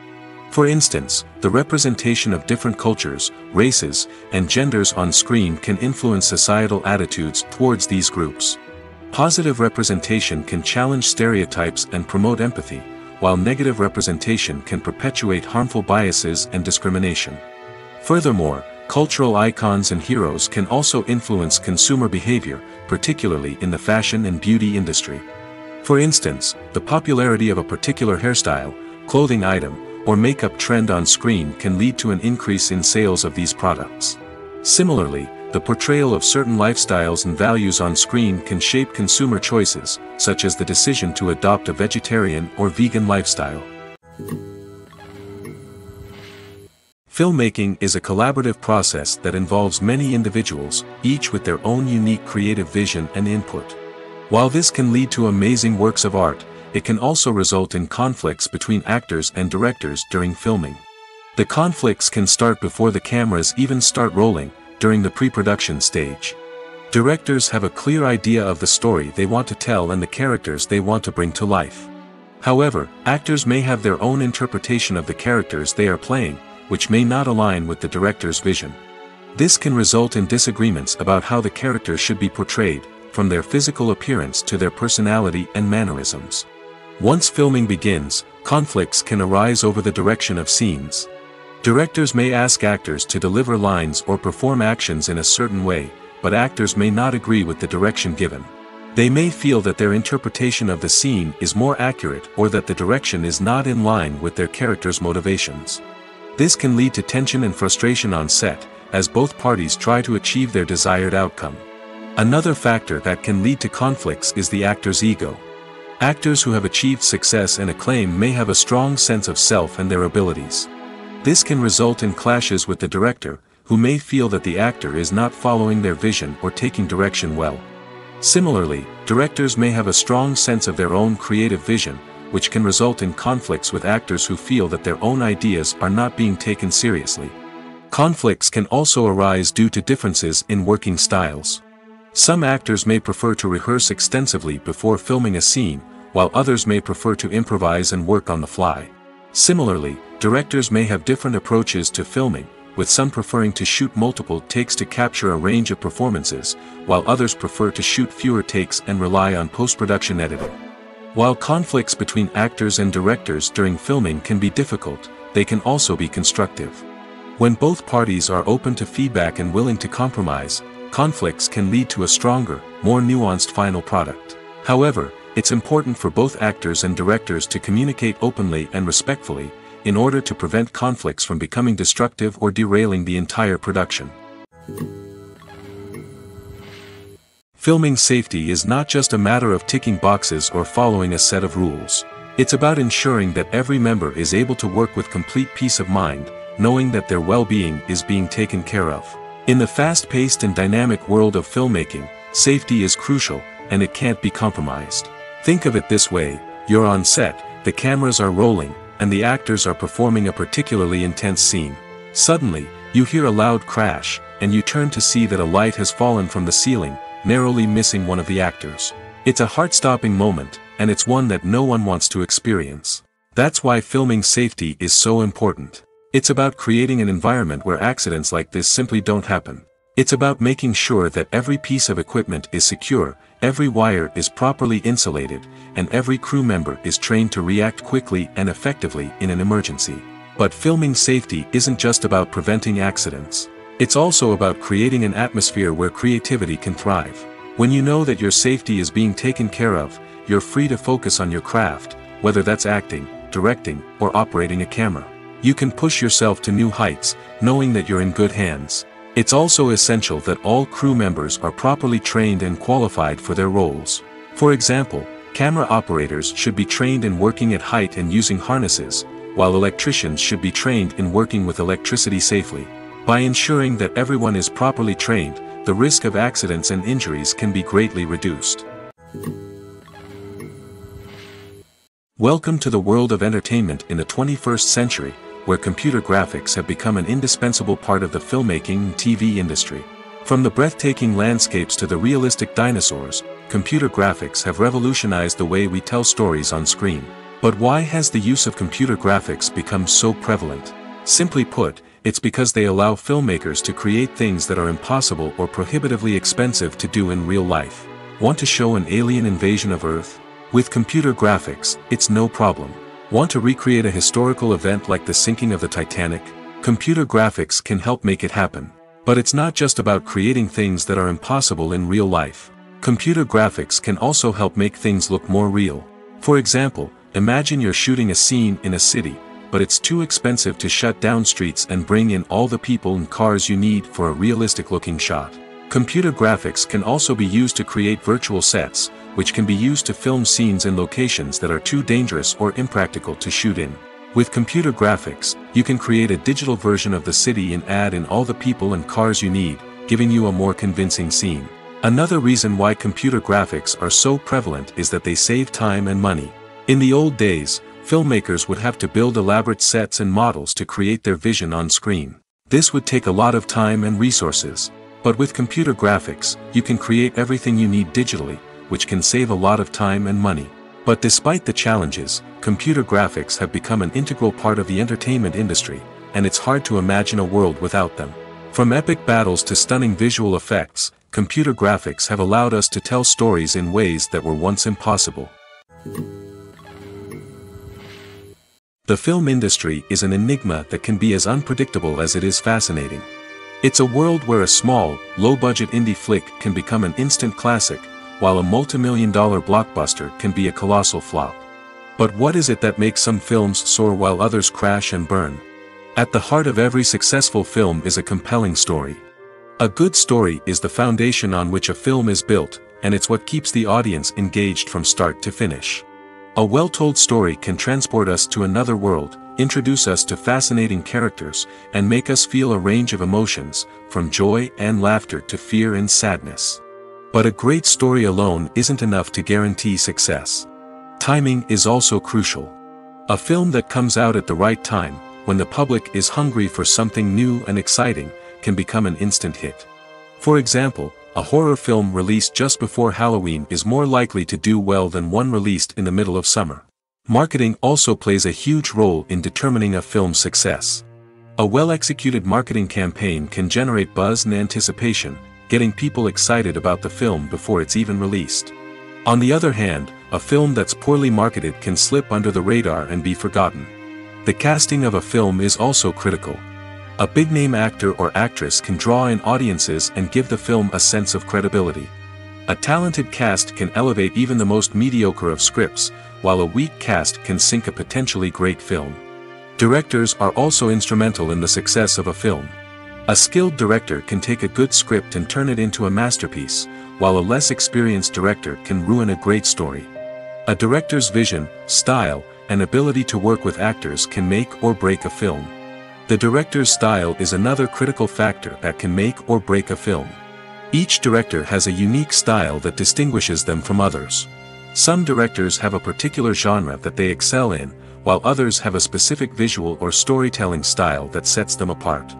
For instance, the representation of different cultures, races, and genders on screen can influence societal attitudes towards these groups. Positive representation can challenge stereotypes and promote empathy, while negative representation can perpetuate harmful biases and discrimination. Furthermore, cultural icons and heroes can also influence consumer behavior, particularly in the fashion and beauty industry. For instance, the popularity of a particular hairstyle, clothing item, or makeup trend on screen can lead to an increase in sales of these products. Similarly, the portrayal of certain lifestyles and values on screen can shape consumer choices, such as the decision to adopt a vegetarian or vegan lifestyle. Filmmaking is a collaborative process that involves many individuals, each with their own unique creative vision and input. While this can lead to amazing works of art, it can also result in conflicts between actors and directors during filming. The conflicts can start before the cameras even start rolling, during the pre-production stage. Directors have a clear idea of the story they want to tell and the characters they want to bring to life. However, actors may have their own interpretation of the characters they are playing, which may not align with the director's vision. This can result in disagreements about how the characters should be portrayed, from their physical appearance to their personality and mannerisms. Once filming begins, conflicts can arise over the direction of scenes. Directors may ask actors to deliver lines or perform actions in a certain way, but actors may not agree with the direction given. They may feel that their interpretation of the scene is more accurate or that the direction is not in line with their character's motivations. This can lead to tension and frustration on set, as both parties try to achieve their desired outcome. Another factor that can lead to conflicts is the actor's ego. Actors who have achieved success and acclaim may have a strong sense of self and their abilities. This can result in clashes with the director, who may feel that the actor is not following their vision or taking direction well. Similarly, directors may have a strong sense of their own creative vision, which can result in conflicts with actors who feel that their own ideas are not being taken seriously. Conflicts can also arise due to differences in working styles. Some actors may prefer to rehearse extensively before filming a scene, while others may prefer to improvise and work on the fly. Similarly, directors may have different approaches to filming, with some preferring to shoot multiple takes to capture a range of performances, while others prefer to shoot fewer takes and rely on post-production editing. While conflicts between actors and directors during filming can be difficult, they can also be constructive. When both parties are open to feedback and willing to compromise, conflicts can lead to a stronger, more nuanced final product. However, it's important for both actors and directors to communicate openly and respectfully, in order to prevent conflicts from becoming destructive or derailing the entire production. Filming safety is not just a matter of ticking boxes or following a set of rules. It's about ensuring that every member is able to work with complete peace of mind, knowing that their well-being is being taken care of. In the fast-paced and dynamic world of filmmaking, safety is crucial, and it can't be compromised. Think of it this way: you're on set, the cameras are rolling, and the actors are performing a particularly intense scene. Suddenly, you hear a loud crash, and you turn to see that a light has fallen from the ceiling, narrowly missing one of the actors. It's a heart-stopping moment, and it's one that no one wants to experience. That's why filming safety is so important. It's about creating an environment where accidents like this simply don't happen. It's about making sure that every piece of equipment is secure, every wire is properly insulated, and every crew member is trained to react quickly and effectively in an emergency. But filming safety isn't just about preventing accidents. It's also about creating an atmosphere where creativity can thrive. When you know that your safety is being taken care of, you're free to focus on your craft, whether that's acting, directing, or operating a camera. You can push yourself to new heights, knowing that you're in good hands. It's also essential that all crew members are properly trained and qualified for their roles. For example, camera operators should be trained in working at height and using harnesses, while electricians should be trained in working with electricity safely. By ensuring that everyone is properly trained, the risk of accidents and injuries can be greatly reduced. Welcome to the world of entertainment in the 21st century, where computer graphics have become an indispensable part of the filmmaking and TV industry. From the breathtaking landscapes to the realistic dinosaurs, computer graphics have revolutionized the way we tell stories on screen. But why has the use of computer graphics become so prevalent? Simply put, it's because they allow filmmakers to create things that are impossible or prohibitively expensive to do in real life. Want to show an alien invasion of Earth? With computer graphics, it's no problem. Want to recreate a historical event like the sinking of the Titanic? Computer graphics can help make it happen. But it's not just about creating things that are impossible in real life. Computer graphics can also help make things look more real. For example, imagine you're shooting a scene in a city, but it's too expensive to shut down streets and bring in all the people and cars you need for a realistic-looking shot. Computer graphics can also be used to create virtual sets, which can be used to film scenes in locations that are too dangerous or impractical to shoot in. With computer graphics, you can create a digital version of the city and add in all the people and cars you need, giving you a more convincing scene. Another reason why computer graphics are so prevalent is that they save time and money. In the old days, filmmakers would have to build elaborate sets and models to create their vision on screen. This would take a lot of time and resources. But with computer graphics, you can create everything you need digitally, which can save a lot of time and money. But despite the challenges, computer graphics have become an integral part of the entertainment industry, and it's hard to imagine a world without them. From epic battles to stunning visual effects, computer graphics have allowed us to tell stories in ways that were once impossible. The film industry is an enigma that can be as unpredictable as it is fascinating. It's a world where a small, low-budget indie flick can become an instant classic, while a multi-million-dollar blockbuster can be a colossal flop. But what is it that makes some films soar while others crash and burn? At the heart of every successful film is a compelling story. A good story is the foundation on which a film is built, and it's what keeps the audience engaged from start to finish. A well-told story can transport us to another world, introduce us to fascinating characters, and make us feel a range of emotions, from joy and laughter to fear and sadness. But a great story alone isn't enough to guarantee success. Timing is also crucial. A film that comes out at the right time, when the public is hungry for something new and exciting, can become an instant hit. For example, a horror film released just before Halloween is more likely to do well than one released in the middle of summer. Marketing also plays a huge role in determining a film's success. A well-executed marketing campaign can generate buzz and anticipation, getting people excited about the film before it's even released. On the other hand, a film that's poorly marketed can slip under the radar and be forgotten. The casting of a film is also critical. A big-name actor or actress can draw in audiences and give the film a sense of credibility. A talented cast can elevate even the most mediocre of scripts, while a weak cast can sink a potentially great film. Directors are also instrumental in the success of a film. A skilled director can take a good script and turn it into a masterpiece, while a less experienced director can ruin a great story. A director's vision, style, and ability to work with actors can make or break a film. The director's style is another critical factor that can make or break a film. Each director has a unique style that distinguishes them from others. Some directors have a particular genre that they excel in, while others have a specific visual or storytelling style that sets them apart.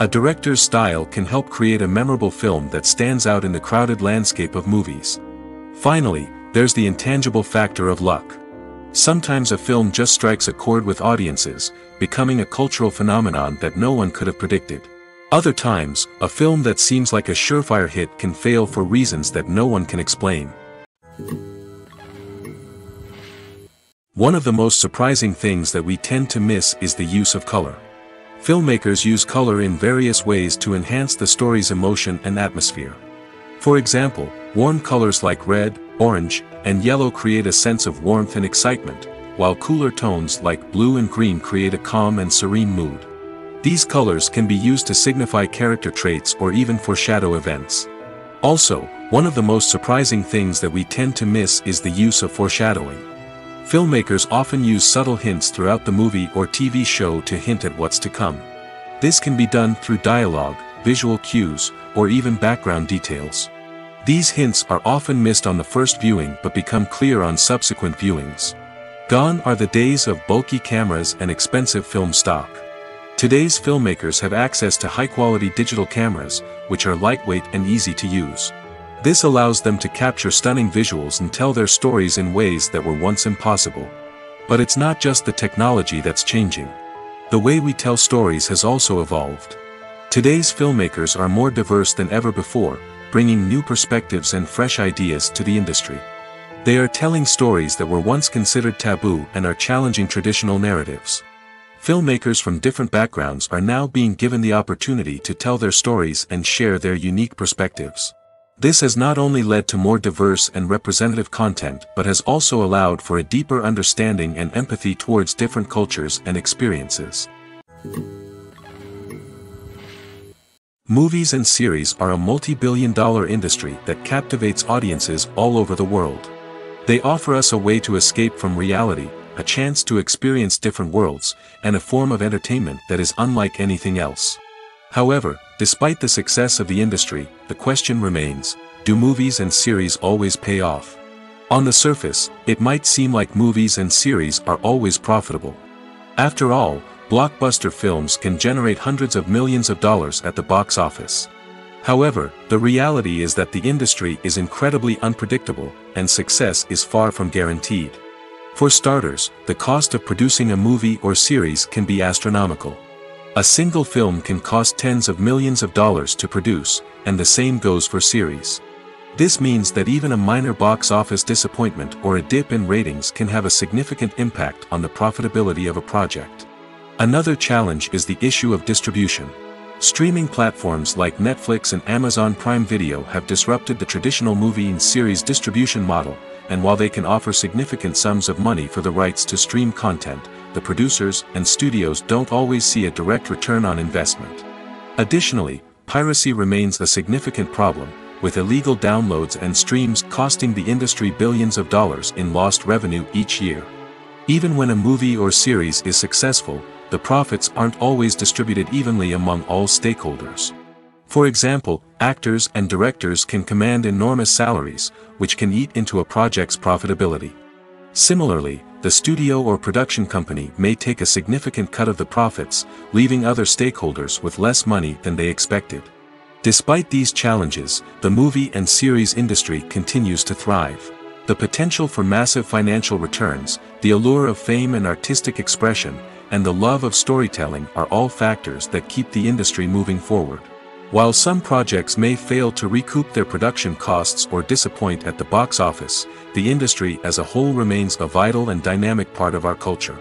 A director's style can help create a memorable film that stands out in the crowded landscape of movies. Finally, there's the intangible factor of luck. Sometimes a film just strikes a chord with audiences, becoming a cultural phenomenon that no one could have predicted. Other times, a film that seems like a surefire hit can fail for reasons that no one can explain. One of the most surprising things that we tend to miss is the use of color. Filmmakers use color in various ways to enhance the story's emotion and atmosphere. For example, warm colors like red, orange, and yellow create a sense of warmth and excitement, while cooler tones like blue and green create a calm and serene mood. These colors can be used to signify character traits or even foreshadow events. Also, one of the most surprising things that we tend to miss is the use of foreshadowing. Filmmakers often use subtle hints throughout the movie or TV show to hint at what's to come. This can be done through dialogue, visual cues, or even background details. These hints are often missed on the first viewing but become clear on subsequent viewings. Gone are the days of bulky cameras and expensive film stock. Today's filmmakers have access to high-quality digital cameras, which are lightweight and easy to use. This allows them to capture stunning visuals and tell their stories in ways that were once impossible. But it's not just the technology that's changing. The way we tell stories has also evolved. Today's filmmakers are more diverse than ever before, bringing new perspectives and fresh ideas to the industry. They are telling stories that were once considered taboo and are challenging traditional narratives. Filmmakers from different backgrounds are now being given the opportunity to tell their stories and share their unique perspectives. This has not only led to more diverse and representative content but has also allowed for a deeper understanding and empathy towards different cultures and experiences. Movies and series are a multi-billion-dollar industry that captivates audiences all over the world. They offer us a way to escape from reality, a chance to experience different worlds, and a form of entertainment that is unlike anything else. However, despite the success of the industry, the question remains, do movies and series always pay off? On the surface, it might seem like movies and series are always profitable. After all, blockbuster films can generate hundreds of millions of dollars at the box office. However, the reality is that the industry is incredibly unpredictable, and success is far from guaranteed. For starters, the cost of producing a movie or series can be astronomical. A single film can cost tens of millions of dollars to produce, and the same goes for series. This means that even a minor box office disappointment or a dip in ratings can have a significant impact on the profitability of a project. Another challenge is the issue of distribution. Streaming platforms like Netflix and Amazon Prime Video have disrupted the traditional movie and series distribution model, and while they can offer significant sums of money for the rights to stream content, the producers and studios don't always see a direct return on investment. Additionally, piracy remains a significant problem, with illegal downloads and streams costing the industry billions of dollars in lost revenue each year. Even when a movie or series is successful, the profits aren't always distributed evenly among all stakeholders. For example, actors and directors can command enormous salaries, which can eat into a project's profitability. Similarly, the studio or production company may take a significant cut of the profits, leaving other stakeholders with less money than they expected. Despite these challenges, the movie and series industry continues to thrive. The potential for massive financial returns, the allure of fame and artistic expression, and the love of storytelling are all factors that keep the industry moving forward. While some projects may fail to recoup their production costs or disappoint at the box office, the industry as a whole remains a vital and dynamic part of our culture.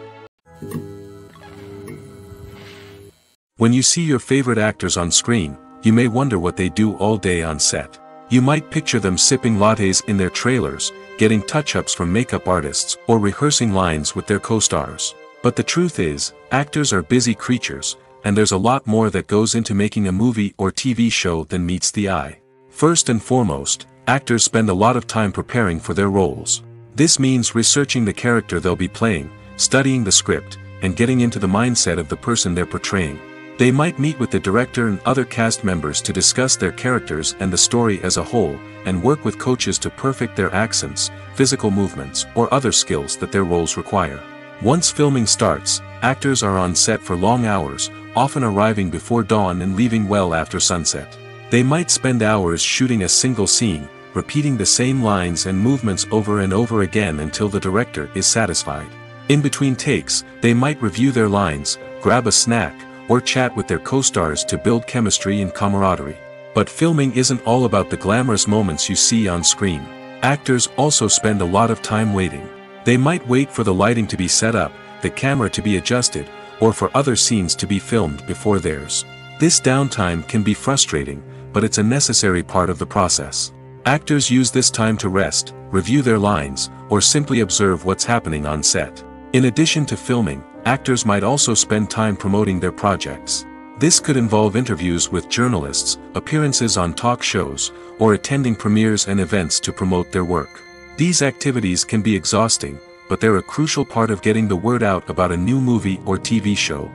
When you see your favorite actors on screen, you may wonder what they do all day on set. You might picture them sipping lattes in their trailers, getting touch-ups from makeup artists, or rehearsing lines with their co-stars. But the truth is, actors are busy creatures, and there's a lot more that goes into making a movie or TV show than meets the eye. First and foremost, actors spend a lot of time preparing for their roles. This means researching the character they'll be playing, studying the script, and getting into the mindset of the person they're portraying. They might meet with the director and other cast members to discuss their characters and the story as a whole, and work with coaches to perfect their accents, physical movements, or other skills that their roles require. Once filming starts, actors are on set for long hours, often arriving before dawn and leaving well after sunset. They might spend hours shooting a single scene, repeating the same lines and movements over and over again until the director is satisfied. In between takes, they might review their lines, grab a snack, or chat with their co-stars to build chemistry and camaraderie. But filming isn't all about the glamorous moments you see on screen. Actors also spend a lot of time waiting. They might wait for the lighting to be set up, the camera to be adjusted, or for other scenes to be filmed before theirs. This downtime can be frustrating, but it's a necessary part of the process. Actors use this time to rest, review their lines, or simply observe what's happening on set. In addition to filming, actors might also spend time promoting their projects. This could involve interviews with journalists, appearances on talk shows, or attending premieres and events to promote their work. These activities can be exhausting, but they're a crucial part of getting the word out about a new movie or TV show.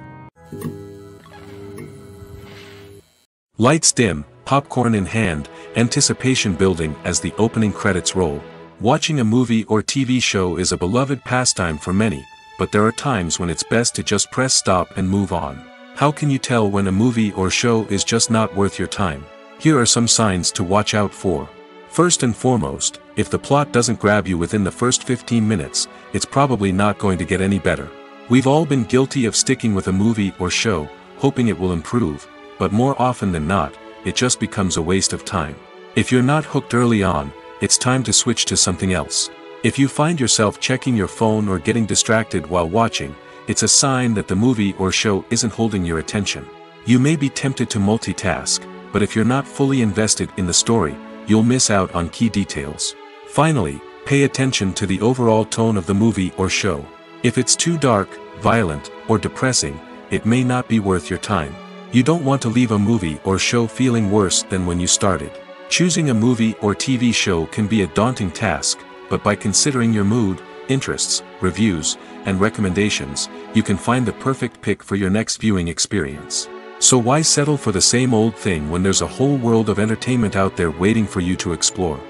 Lights dim, popcorn in hand, anticipation building as the opening credits roll. Watching a movie or TV show is a beloved pastime for many, but there are times when it's best to just press stop and move on. How can you tell when a movie or show is just not worth your time? Here are some signs to watch out for. First and foremost, if the plot doesn't grab you within the first 15 minutes, it's probably not going to get any better. We've all been guilty of sticking with a movie or show, hoping it will improve, but more often than not, it just becomes a waste of time. If you're not hooked early on, it's time to switch to something else. If you find yourself checking your phone or getting distracted while watching, it's a sign that the movie or show isn't holding your attention. You may be tempted to multitask, but if you're not fully invested in the story, you'll miss out on key details. Finally, pay attention to the overall tone of the movie or show. If it's too dark, violent, or depressing, it may not be worth your time. You don't want to leave a movie or show feeling worse than when you started. Choosing a movie or TV show can be a daunting task, but by considering your mood, interests, reviews, and recommendations, you can find the perfect pick for your next viewing experience. So why settle for the same old thing when there's a whole world of entertainment out there waiting for you to explore?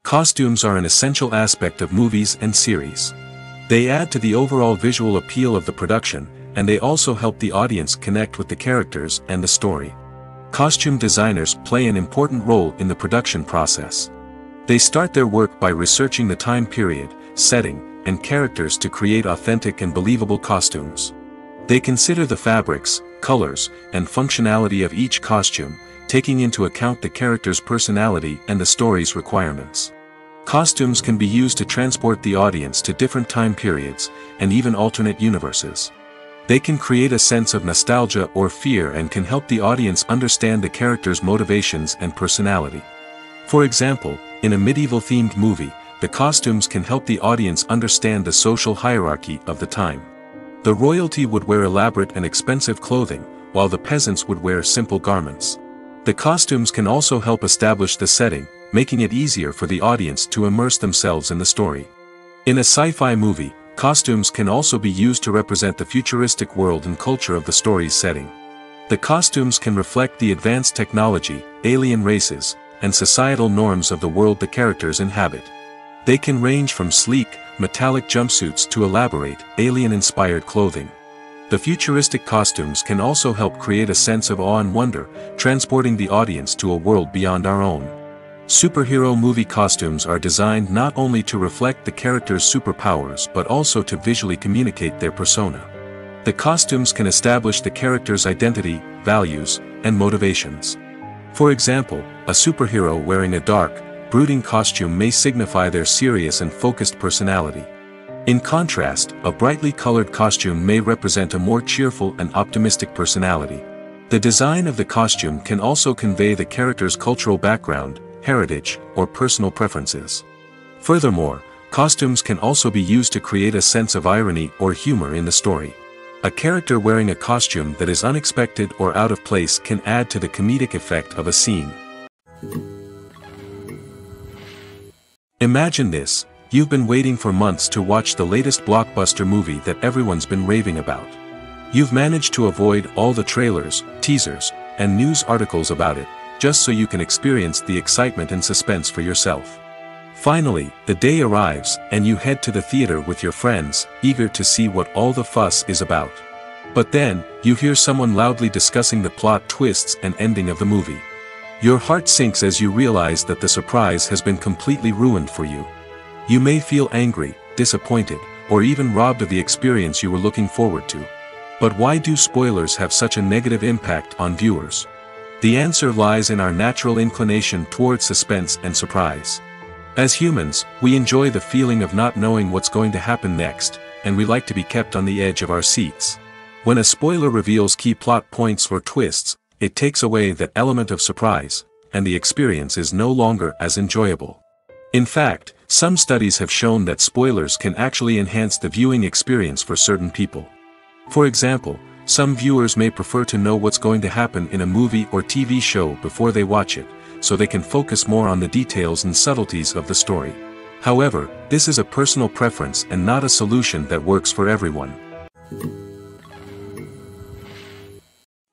Costumes are an essential aspect of movies and series. They add to the overall visual appeal of the production, and they also help the audience connect with the characters and the story. Costume designers play an important role in the production process. They start their work by researching the time period, setting, and characters to create authentic and believable costumes. They consider the fabrics, colors, and functionality of each costume, taking into account the character's personality and the story's requirements. Costumes can be used to transport the audience to different time periods, and even alternate universes. They can create a sense of nostalgia or fear and can help the audience understand the character's motivations and personality. For example, in a medieval-themed movie, the costumes can help the audience understand the social hierarchy of the time. The royalty would wear elaborate and expensive clothing, while the peasants would wear simple garments. The costumes can also help establish the setting, making it easier for the audience to immerse themselves in the story. In a sci-fi movie, costumes can also be used to represent the futuristic world and culture of the story's setting. The costumes can reflect the advanced technology, alien races, and societal norms of the world the characters inhabit. They can range from sleek, metallic jumpsuits to elaborate, alien-inspired clothing. The futuristic costumes can also help create a sense of awe and wonder, transporting the audience to a world beyond our own. Superhero movie costumes are designed not only to reflect the character's superpowers but also to visually communicate their persona. The costumes can establish the character's identity, values, and motivations. For example, a superhero wearing a dark, brooding costume may signify their serious and focused personality. In contrast, a brightly colored costume may represent a more cheerful and optimistic personality. The design of the costume can also convey the character's cultural background, heritage, or personal preferences. Furthermore, costumes can also be used to create a sense of irony or humor in the story. A character wearing a costume that is unexpected or out of place can add to the comedic effect of a scene. Imagine this: you've been waiting for months to watch the latest blockbuster movie that everyone's been raving about. You've managed to avoid all the trailers, teasers, and news articles about it, just so you can experience the excitement and suspense for yourself. Finally, the day arrives, and you head to the theater with your friends, eager to see what all the fuss is about. But then, you hear someone loudly discussing the plot twists and ending of the movie. Your heart sinks as you realize that the surprise has been completely ruined for you. You may feel angry, disappointed, or even robbed of the experience you were looking forward to. But why do spoilers have such a negative impact on viewers? The answer lies in our natural inclination toward suspense and surprise. As humans, we enjoy the feeling of not knowing what's going to happen next, and we like to be kept on the edge of our seats. When a spoiler reveals key plot points or twists, it takes away that element of surprise, and the experience is no longer as enjoyable. In fact, some studies have shown that spoilers can actually enhance the viewing experience for certain people. For example, some viewers may prefer to know what's going to happen in a movie or TV show before they watch it, so they can focus more on the details and subtleties of the story. However, this is a personal preference and not a solution that works for everyone.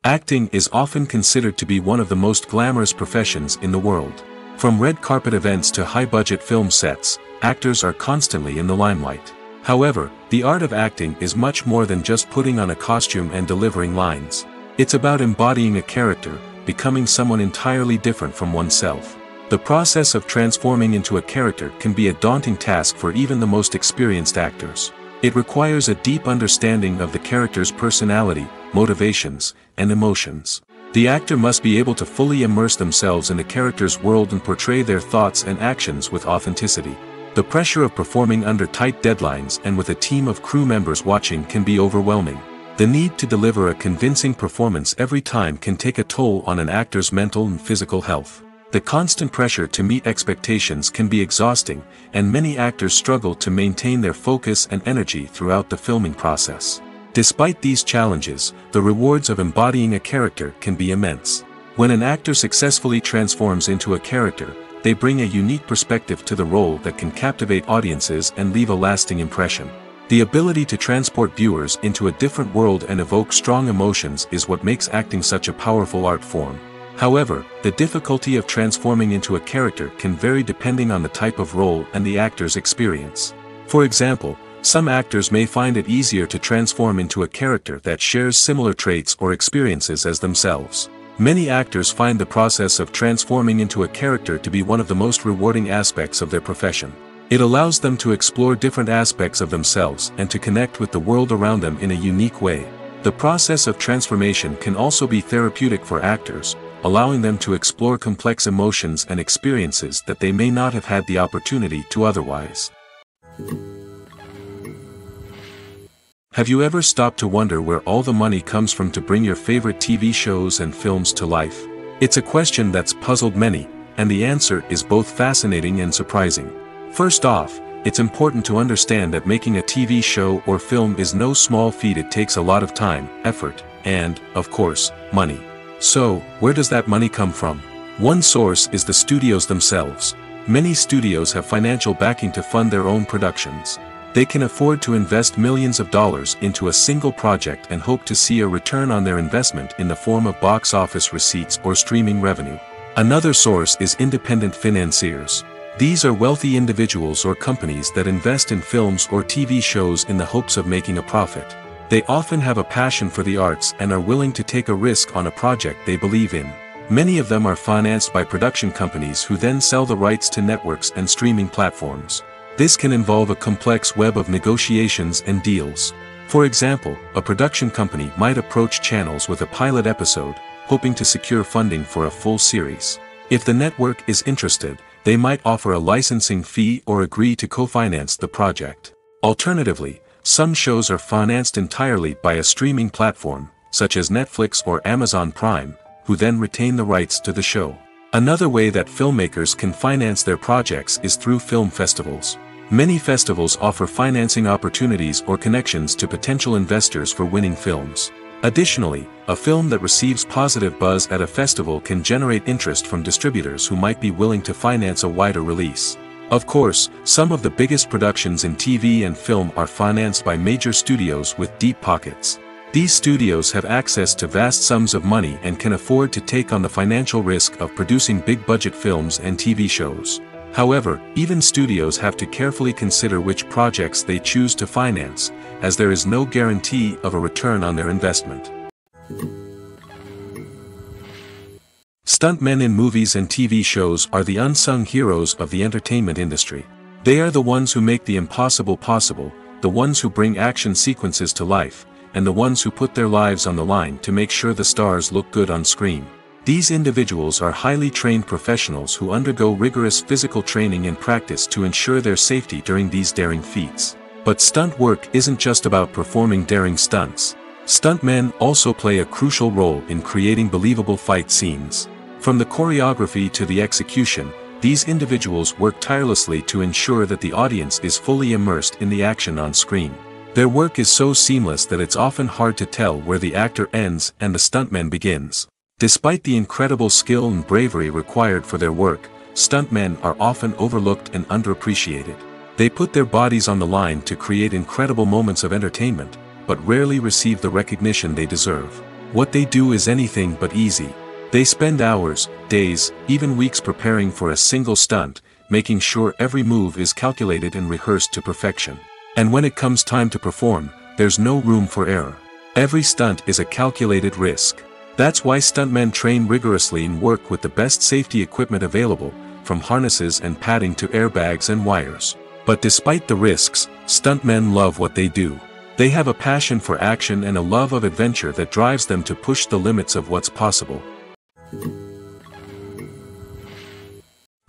Acting is often considered to be one of the most glamorous professions in the world. From red carpet events to high-budget film sets, actors are constantly in the limelight. However, the art of acting is much more than just putting on a costume and delivering lines. It's about embodying a character, becoming someone entirely different from oneself. The process of transforming into a character can be a daunting task for even the most experienced actors. It requires a deep understanding of the character's personality, motivations, and emotions. The actor must be able to fully immerse themselves in the character's world and portray their thoughts and actions with authenticity. The pressure of performing under tight deadlines and with a team of crew members watching can be overwhelming. The need to deliver a convincing performance every time can take a toll on an actor's mental and physical health. The constant pressure to meet expectations can be exhausting, and many actors struggle to maintain their focus and energy throughout the filming process. Despite these challenges, the rewards of embodying a character can be immense. When an actor successfully transforms into a character, they bring a unique perspective to the role that can captivate audiences and leave a lasting impression. The ability to transport viewers into a different world and evoke strong emotions is what makes acting such a powerful art form. However, the difficulty of transforming into a character can vary depending on the type of role and the actor's experience. For example, some actors may find it easier to transform into a character that shares similar traits or experiences as themselves. Many actors find the process of transforming into a character to be one of the most rewarding aspects of their profession. It allows them to explore different aspects of themselves and to connect with the world around them in a unique way. The process of transformation can also be therapeutic for actors, allowing them to explore complex emotions and experiences that they may not have had the opportunity to otherwise. Have you ever stopped to wonder where all the money comes from to bring your favorite TV shows and films to life? It's a question that's puzzled many, and the answer is both fascinating and surprising. First off, it's important to understand that making a TV show or film is no small feat. It takes a lot of time, effort, and, of course, money. So, where does that money come from? One source is the studios themselves. Many studios have financial backing to fund their own productions. They can afford to invest millions of dollars into a single project and hope to see a return on their investment in the form of box office receipts or streaming revenue. Another source is independent financiers. These are wealthy individuals or companies that invest in films or TV shows in the hopes of making a profit. They often have a passion for the arts and are willing to take a risk on a project they believe in. Many of them are financed by production companies who then sell the rights to networks and streaming platforms. This can involve a complex web of negotiations and deals. For example, a production company might approach channels with a pilot episode, hoping to secure funding for a full series. If the network is interested, they might offer a licensing fee or agree to co-finance the project. Alternatively, some shows are financed entirely by a streaming platform, such as Netflix or Amazon Prime, who then retain the rights to the show. Another way that filmmakers can finance their projects is through film festivals. Many festivals offer financing opportunities or connections to potential investors for winning films. Additionally, a film that receives positive buzz at a festival can generate interest from distributors who might be willing to finance a wider release. Of course, some of the biggest productions in TV and film are financed by major studios with deep pockets. These studios have access to vast sums of money and can afford to take on the financial risk of producing big-budget films and TV shows. However, even studios have to carefully consider which projects they choose to finance, as there is no guarantee of a return on their investment. Stuntmen in movies and TV shows are the unsung heroes of the entertainment industry. They are the ones who make the impossible possible, the ones who bring action sequences to life, and the ones who put their lives on the line to make sure the stars look good on screen. These individuals are highly trained professionals who undergo rigorous physical training and practice to ensure their safety during these daring feats. But stunt work isn't just about performing daring stunts. Stuntmen also play a crucial role in creating believable fight scenes. From the choreography to the execution, these individuals work tirelessly to ensure that the audience is fully immersed in the action on screen. Their work is so seamless that it's often hard to tell where the actor ends and the stuntman begins. Despite the incredible skill and bravery required for their work, stuntmen are often overlooked and underappreciated. They put their bodies on the line to create incredible moments of entertainment, but rarely receive the recognition they deserve. What they do is anything but easy. They spend hours, days, even weeks preparing for a single stunt, making sure every move is calculated and rehearsed to perfection. And when it comes time to perform, there's no room for error. Every stunt is a calculated risk. That's why stuntmen train rigorously and work with the best safety equipment available, from harnesses and padding to airbags and wires. But despite the risks, stuntmen love what they do. They have a passion for action and a love of adventure that drives them to push the limits of what's possible.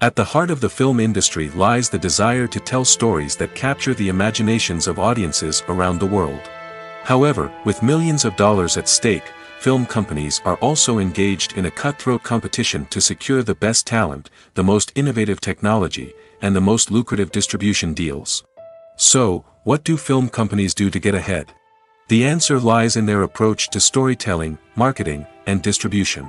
At the heart of the film industry lies the desire to tell stories that capture the imaginations of audiences around the world. However, with millions of dollars at stake, film companies are also engaged in a cutthroat competition to secure the best talent, the most innovative technology, and the most lucrative distribution deals. So, what do film companies do to get ahead? The answer lies in their approach to storytelling, marketing, and distribution.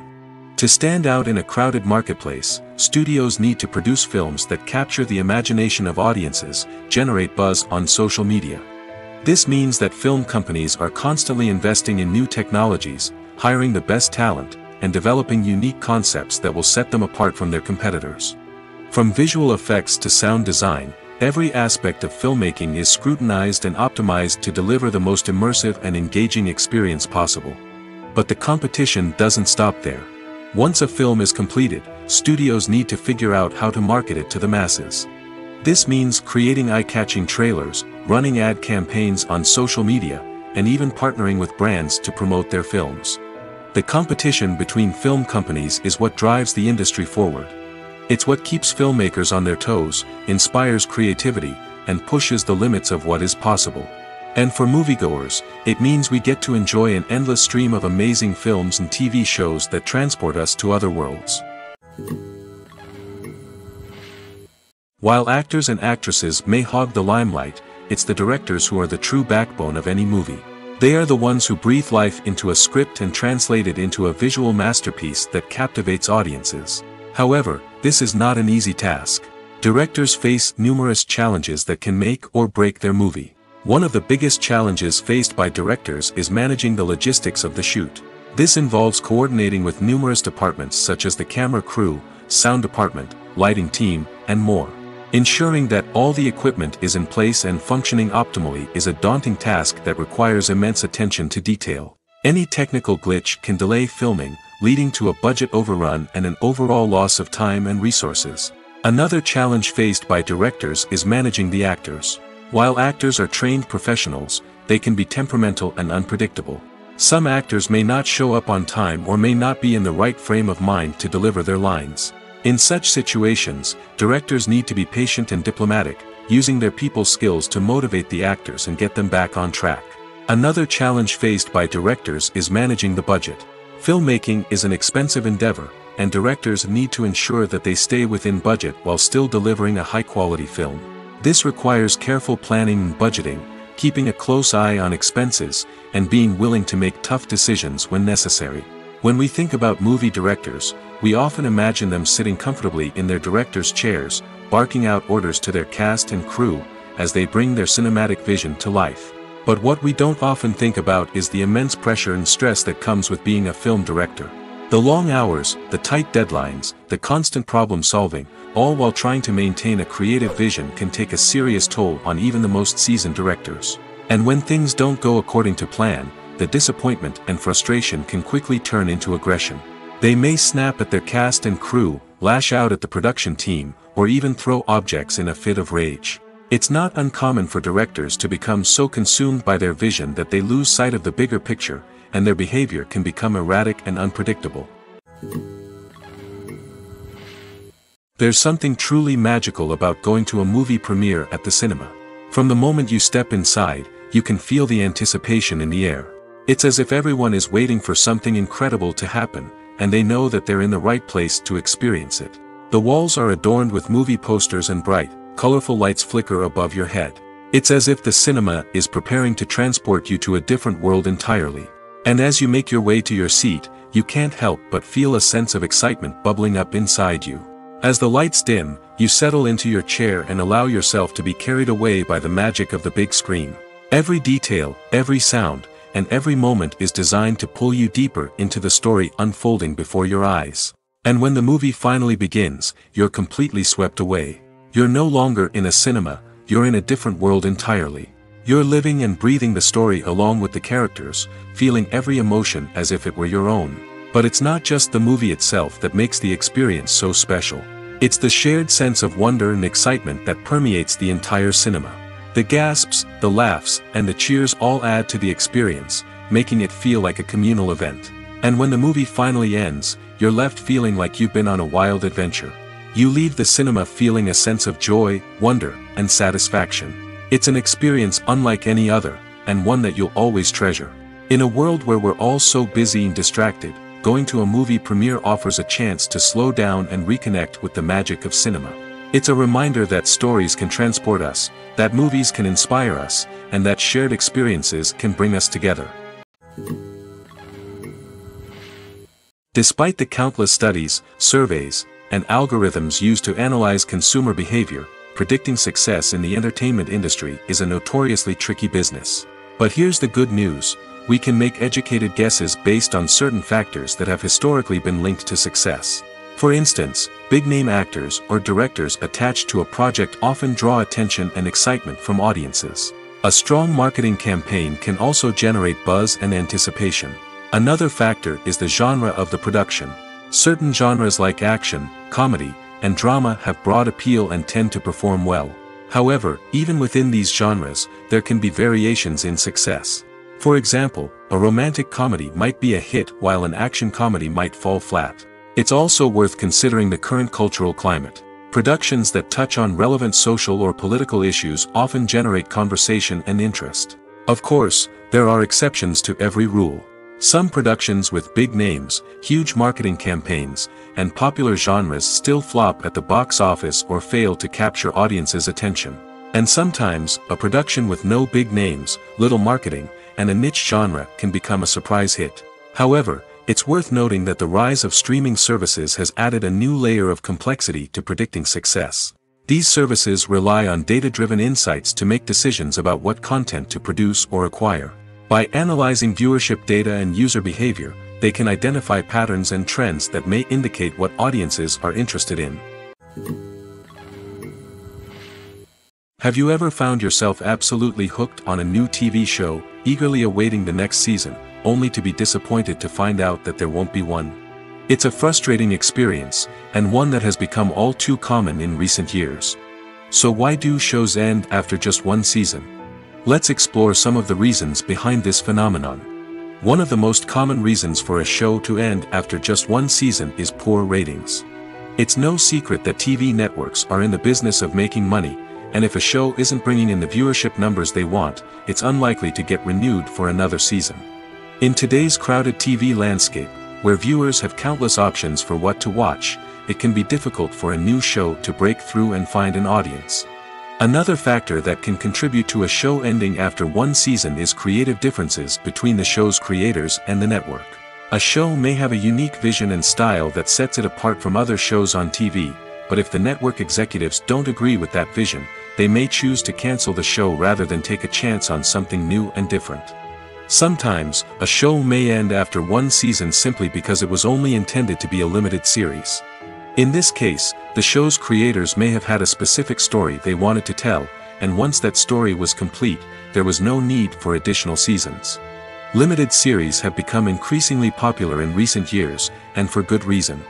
To stand out in a crowded marketplace, studios need to produce films that capture the imagination of audiences, generate buzz on social media. This means that film companies are constantly investing in new technologies, hiring the best talent, and developing unique concepts that will set them apart from their competitors. From visual effects to sound design, every aspect of filmmaking is scrutinized and optimized to deliver the most immersive and engaging experience possible. But the competition doesn't stop there. Once a film is completed, studios need to figure out how to market it to the masses. This means creating eye-catching trailers, running ad campaigns on social media, and even partnering with brands to promote their films. The competition between film companies is what drives the industry forward. It's what keeps filmmakers on their toes, inspires creativity, and pushes the limits of what is possible. And for moviegoers, it means we get to enjoy an endless stream of amazing films and TV shows that transport us to other worlds. While actors and actresses may hog the limelight, it's the directors who are the true backbone of any movie. They are the ones who breathe life into a script and translate it into a visual masterpiece that captivates audiences. However, this is not an easy task. Directors face numerous challenges that can make or break their movie. One of the biggest challenges faced by directors is managing the logistics of the shoot. This involves coordinating with numerous departments such as the camera crew, sound department, lighting team, and more. Ensuring that all the equipment is in place and functioning optimally is a daunting task that requires immense attention to detail. Any technical glitch can delay filming, leading to a budget overrun and an overall loss of time and resources. Another challenge faced by directors is managing the actors. While actors are trained professionals, they can be temperamental and unpredictable. Some actors may not show up on time or may not be in the right frame of mind to deliver their lines. In such situations, directors need to be patient and diplomatic, using their people skills to motivate the actors and get them back on track. Another challenge faced by directors is managing the budget. Filmmaking is an expensive endeavor, and directors need to ensure that they stay within budget while still delivering a high-quality film. This requires careful planning and budgeting, keeping a close eye on expenses, and being willing to make tough decisions when necessary. When we think about movie directors, we often imagine them sitting comfortably in their director's chairs, barking out orders to their cast and crew, as they bring their cinematic vision to life. But what we don't often think about is the immense pressure and stress that comes with being a film director. The long hours, the tight deadlines, the constant problem solving, all while trying to maintain a creative vision can take a serious toll on even the most seasoned directors. And when things don't go according to plan, the disappointment and frustration can quickly turn into aggression. They may snap at their cast and crew, lash out at the production team, or even throw objects in a fit of rage. It's not uncommon for directors to become so consumed by their vision that they lose sight of the bigger picture, and their behavior can become erratic and unpredictable. There's something truly magical about going to a movie premiere at the cinema. From the moment you step inside, you can feel the anticipation in the air. It's as if everyone is waiting for something incredible to happen, and they know that they're in the right place to experience it. The walls are adorned with movie posters and bright, colorful lights flicker above your head. It's as if the cinema is preparing to transport you to a different world entirely. And as you make your way to your seat, you can't help but feel a sense of excitement bubbling up inside you. As the lights dim, you settle into your chair and allow yourself to be carried away by the magic of the big screen. Every detail, every sound, and every moment is designed to pull you deeper into the story unfolding before your eyes. And when the movie finally begins, you're completely swept away. You're no longer in a cinema, you're in a different world entirely. You're living and breathing the story along with the characters, feeling every emotion as if it were your own. But it's not just the movie itself that makes the experience so special. It's the shared sense of wonder and excitement that permeates the entire cinema. The gasps, the laughs, and the cheers all add to the experience, making it feel like a communal event. And when the movie finally ends, you're left feeling like you've been on a wild adventure. You leave the cinema feeling a sense of joy, wonder, and satisfaction. It's an experience unlike any other, and one that you'll always treasure. In a world where we're all so busy and distracted, going to a movie premiere offers a chance to slow down and reconnect with the magic of cinema. It's a reminder that stories can transport us, that movies can inspire us, and that shared experiences can bring us together. Despite the countless studies, surveys, and algorithms used to analyze consumer behavior, predicting success in the entertainment industry is a notoriously tricky business. But here's the good news: we can make educated guesses based on certain factors that have historically been linked to success. For instance, big-name actors or directors attached to a project often draw attention and excitement from audiences. A strong marketing campaign can also generate buzz and anticipation. Another factor is the genre of the production. Certain genres like action, comedy, and drama have broad appeal and tend to perform well. However, even within these genres, there can be variations in success. For example, a romantic comedy might be a hit while an action comedy might fall flat. It's also worth considering the current cultural climate. Productions that touch on relevant social or political issues often generate conversation and interest. Of course, there are exceptions to every rule. Some productions with big names, huge marketing campaigns, and popular genres still flop at the box office or fail to capture audiences' attention. And sometimes, a production with no big names, little marketing, and a niche genre can become a surprise hit. However, it's worth noting that the rise of streaming services has added a new layer of complexity to predicting success. These services rely on data-driven insights to make decisions about what content to produce or acquire. By analyzing viewership data and user behavior, they can identify patterns and trends that may indicate what audiences are interested in. Have you ever found yourself absolutely hooked on a new TV show, eagerly awaiting the next season, only to be disappointed to find out that there won't be one? It's a frustrating experience, and one that has become all too common in recent years. So why do shows end after just one season? Let's explore some of the reasons behind this phenomenon. One of the most common reasons for a show to end after just one season is poor ratings. It's no secret that TV networks are in the business of making money, and if a show isn't bringing in the viewership numbers they want, it's unlikely to get renewed for another season. In today's crowded TV landscape, where viewers have countless options for what to watch, it can be difficult for a new show to break through and find an audience. Another factor that can contribute to a show ending after one season is creative differences between the show's creators and the network. A show may have a unique vision and style that sets it apart from other shows on TV, but if the network executives don't agree with that vision, they may choose to cancel the show rather than take a chance on something new and different. Sometimes, a show may end after one season simply because it was only intended to be a limited series. In this case, the show's creators may have had a specific story they wanted to tell, and once that story was complete, there was no need for additional seasons. Limited series have become increasingly popular in recent years, and for good reason.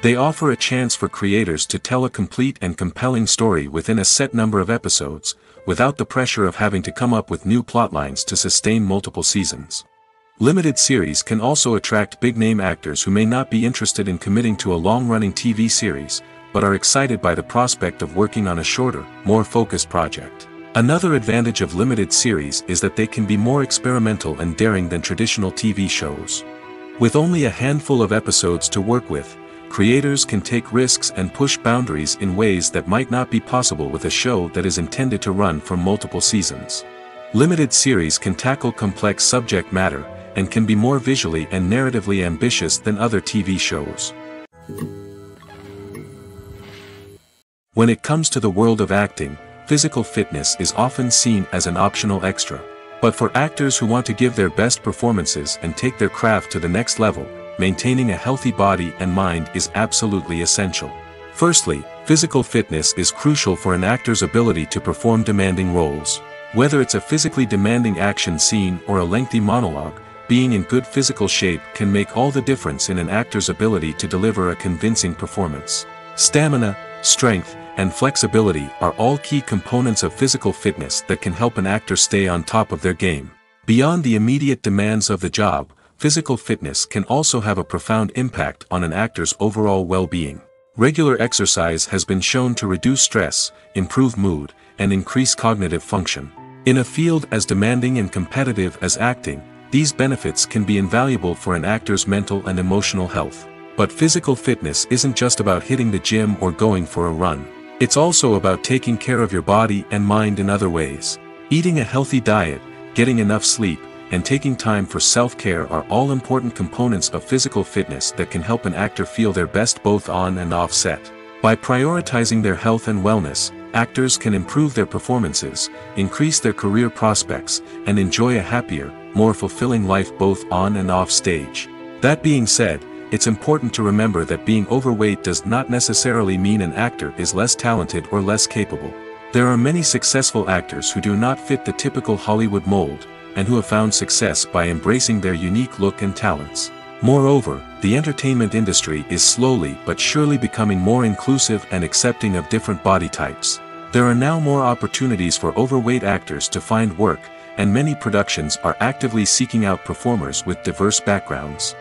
They offer a chance for creators to tell a complete and compelling story within a set number of episodes, without the pressure of having to come up with new plotlines to sustain multiple seasons. Limited series can also attract big-name actors who may not be interested in committing to a long-running TV series, but are excited by the prospect of working on a shorter, more focused project. Another advantage of limited series is that they can be more experimental and daring than traditional TV shows. With only a handful of episodes to work with, creators can take risks and push boundaries in ways that might not be possible with a show that is intended to run for multiple seasons. Limited series can tackle complex subject matter, and can be more visually and narratively ambitious than other TV shows. When it comes to the world of acting, physical fitness is often seen as an optional extra. But for actors who want to give their best performances and take their craft to the next level, maintaining a healthy body and mind is absolutely essential. Firstly, physical fitness is crucial for an actor's ability to perform demanding roles. Whether it's a physically demanding action scene or a lengthy monologue, being in good physical shape can make all the difference in an actor's ability to deliver a convincing performance. Stamina, strength, and flexibility are all key components of physical fitness that can help an actor stay on top of their game. Beyond the immediate demands of the job, physical fitness can also have a profound impact on an actor's overall well-being. Regular exercise has been shown to reduce stress, improve mood, and increase cognitive function. In a field as demanding and competitive as acting, these benefits can be invaluable for an actor's mental and emotional health. But physical fitness isn't just about hitting the gym or going for a run. It's also about taking care of your body and mind in other ways. Eating a healthy diet, getting enough sleep, and taking time for self-care are all important components of physical fitness that can help an actor feel their best both on and off set. By prioritizing their health and wellness, actors can improve their performances, increase their career prospects, and enjoy a happier, more fulfilling life both on and off stage. That being said, it's important to remember that being overweight does not necessarily mean an actor is less talented or less capable. There are many successful actors who do not fit the typical Hollywood mold, and who have found success by embracing their unique look and talents. Moreover, the entertainment industry is slowly but surely becoming more inclusive and accepting of different body types. There are now more opportunities for overweight actors to find work, and many productions are actively seeking out performers with diverse backgrounds.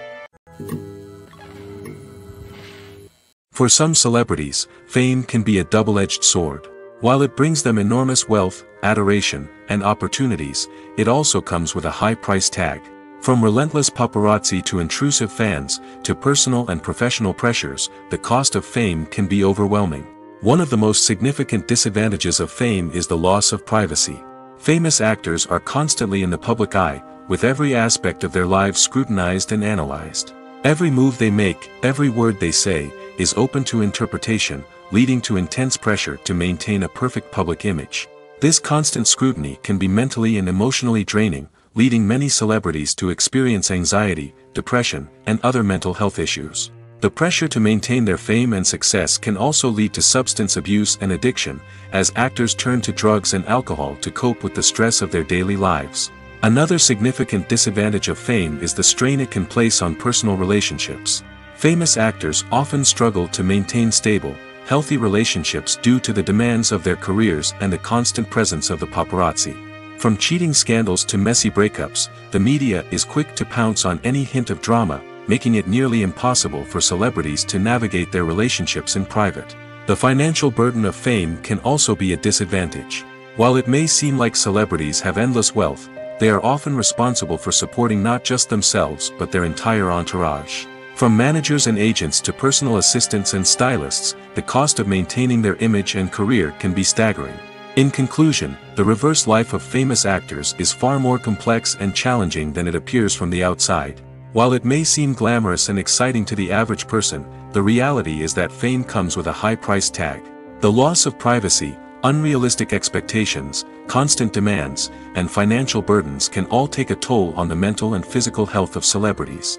For some celebrities, fame can be a double-edged sword. While it brings them enormous wealth, adoration, and opportunities, it also comes with a high price tag. From relentless paparazzi to intrusive fans, to personal and professional pressures, the cost of fame can be overwhelming. One of the most significant disadvantages of fame is the loss of privacy. Famous actors are constantly in the public eye, with every aspect of their lives scrutinized and analyzed. Every move they make, every word they say, is open to interpretation, leading to intense pressure to maintain a perfect public image. This constant scrutiny can be mentally and emotionally draining, leading many celebrities to experience anxiety, depression, and other mental health issues. The pressure to maintain their fame and success can also lead to substance abuse and addiction, as actors turn to drugs and alcohol to cope with the stress of their daily lives. Another significant disadvantage of fame is the strain it can place on personal relationships. Famous actors often struggle to maintain stable, healthy relationships due to the demands of their careers and the constant presence of the paparazzi. From cheating scandals to messy breakups, the media is quick to pounce on any hint of drama, making it nearly impossible for celebrities to navigate their relationships in private. The financial burden of fame can also be a disadvantage. While it may seem like celebrities have endless wealth, they are often responsible for supporting not just themselves but their entire entourage. From managers and agents to personal assistants and stylists, the cost of maintaining their image and career can be staggering. In conclusion, the reverse life of famous actors is far more complex and challenging than it appears from the outside. While it may seem glamorous and exciting to the average person, the reality is that fame comes with a high price tag. The loss of privacy, unrealistic expectations, constant demands, and financial burdens can all take a toll on the mental and physical health of celebrities.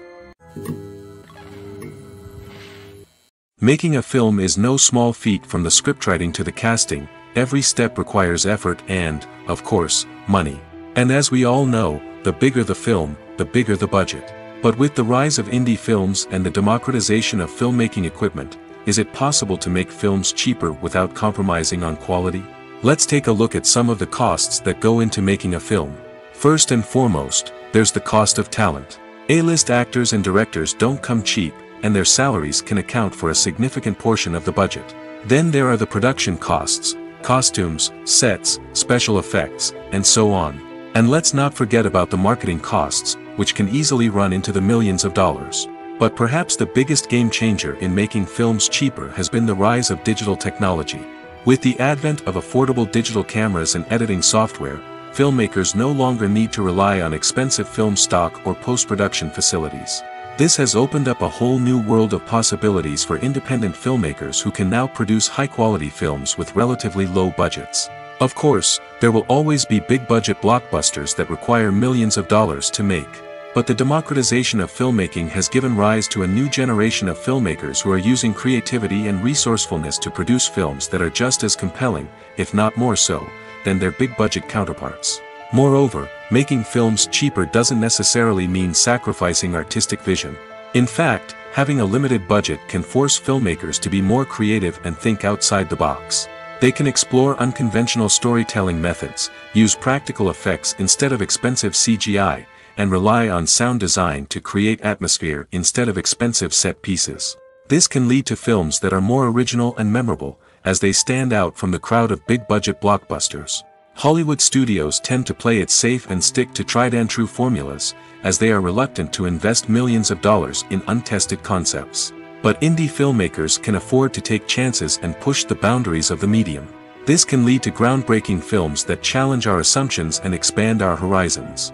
Making a film is no small feat. From the scriptwriting to the casting, every step requires effort and, of course, money. And as we all know, the bigger the film, the bigger the budget. But with the rise of indie films and the democratization of filmmaking equipment, is it possible to make films cheaper without compromising on quality? Let's take a look at some of the costs that go into making a film. First and foremost, there's the cost of talent. A-list actors and directors don't come cheap, and their salaries can account for a significant portion of the budget. Then there are the production costs, costumes, sets, special effects, and so on. And let's not forget about the marketing costs, which can easily run into the millions of dollars. But perhaps the biggest game changer in making films cheaper has been the rise of digital technology. With the advent of affordable digital cameras and editing software, filmmakers no longer need to rely on expensive film stock or post-production facilities. This has opened up a whole new world of possibilities for independent filmmakers who can now produce high-quality films with relatively low budgets. Of course, there will always be big-budget blockbusters that require millions of dollars to make. But the democratization of filmmaking has given rise to a new generation of filmmakers who are using creativity and resourcefulness to produce films that are just as compelling, if not more so, than their big-budget counterparts. Moreover, making films cheaper doesn't necessarily mean sacrificing artistic vision. In fact, having a limited budget can force filmmakers to be more creative and think outside the box. They can explore unconventional storytelling methods, use practical effects instead of expensive CGI, and rely on sound design to create atmosphere instead of expensive set pieces. This can lead to films that are more original and memorable, as they stand out from the crowd of big-budget blockbusters. Hollywood studios tend to play it safe and stick to tried-and-true formulas, as they are reluctant to invest millions of dollars in untested concepts. But indie filmmakers can afford to take chances and push the boundaries of the medium. This can lead to groundbreaking films that challenge our assumptions and expand our horizons.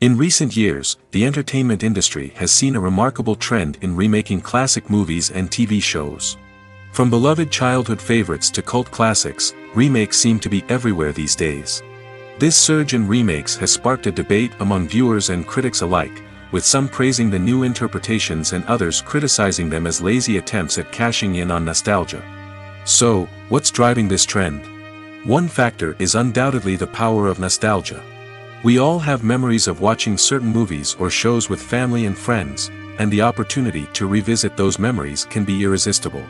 In recent years, the entertainment industry has seen a remarkable trend in remaking classic movies and TV shows. From beloved childhood favorites to cult classics, remakes seem to be everywhere these days. This surge in remakes has sparked a debate among viewers and critics alike, with some praising the new interpretations and others criticizing them as lazy attempts at cashing in on nostalgia. So, what's driving this trend? One factor is undoubtedly the power of nostalgia. We all have memories of watching certain movies or shows with family and friends, and the opportunity to revisit those memories can be irresistible.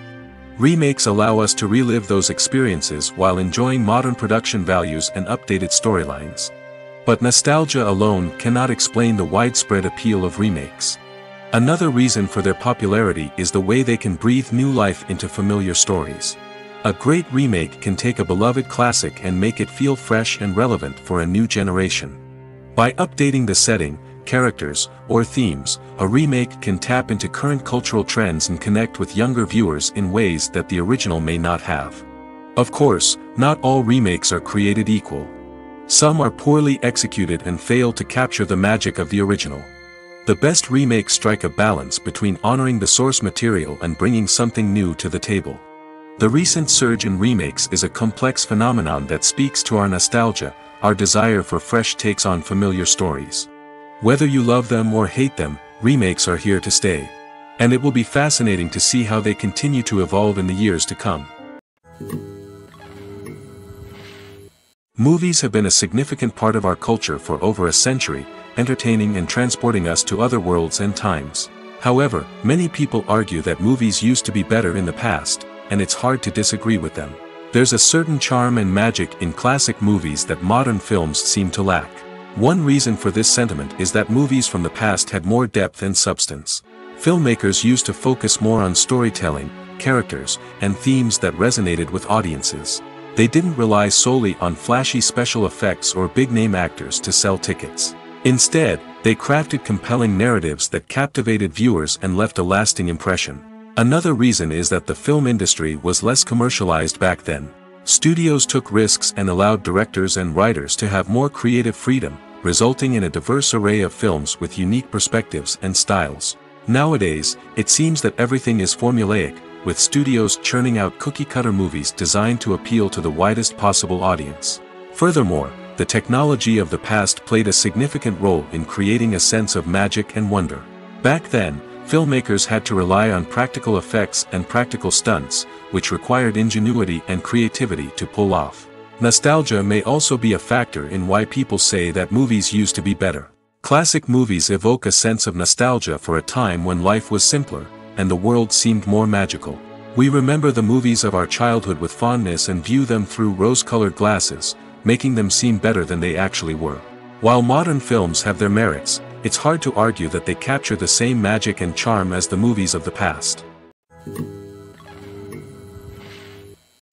Remakes allow us to relive those experiences while enjoying modern production values and updated storylines. But nostalgia alone cannot explain the widespread appeal of remakes. Another reason for their popularity is the way they can breathe new life into familiar stories. A great remake can take a beloved classic and make it feel fresh and relevant for a new generation. By updating the setting, characters, or themes, a remake can tap into current cultural trends and connect with younger viewers in ways that the original may not have. Of course, not all remakes are created equal. Some are poorly executed and fail to capture the magic of the original. The best remakes strike a balance between honoring the source material and bringing something new to the table. The recent surge in remakes is a complex phenomenon that speaks to our nostalgia, our desire for fresh takes on familiar stories. Whether you love them or hate them, remakes are here to stay. And it will be fascinating to see how they continue to evolve in the years to come. Movies have been a significant part of our culture for over a century, entertaining and transporting us to other worlds and times. However, many people argue that movies used to be better in the past, and it's hard to disagree with them. There's a certain charm and magic in classic movies that modern films seem to lack. One reason for this sentiment is that movies from the past had more depth and substance. Filmmakers used to focus more on storytelling, characters, and themes that resonated with audiences. They didn't rely solely on flashy special effects or big-name actors to sell tickets. Instead, they crafted compelling narratives that captivated viewers and left a lasting impression. Another reason is that the film industry was less commercialized back then. Studios took risks and allowed directors and writers to have more creative freedom, resulting in a diverse array of films with unique perspectives and styles. Nowadays, it seems that everything is formulaic, with studios churning out cookie-cutter movies designed to appeal to the widest possible audience. Furthermore, the technology of the past played a significant role in creating a sense of magic and wonder. Back then, filmmakers had to rely on practical effects and practical stunts, which required ingenuity and creativity to pull off. Nostalgia may also be a factor in why people say that movies used to be better. Classic movies evoke a sense of nostalgia for a time when life was simpler, and the world seemed more magical. We remember the movies of our childhood with fondness and view them through rose-colored glasses, making them seem better than they actually were. While modern films have their merits, it's hard to argue that they capture the same magic and charm as the movies of the past.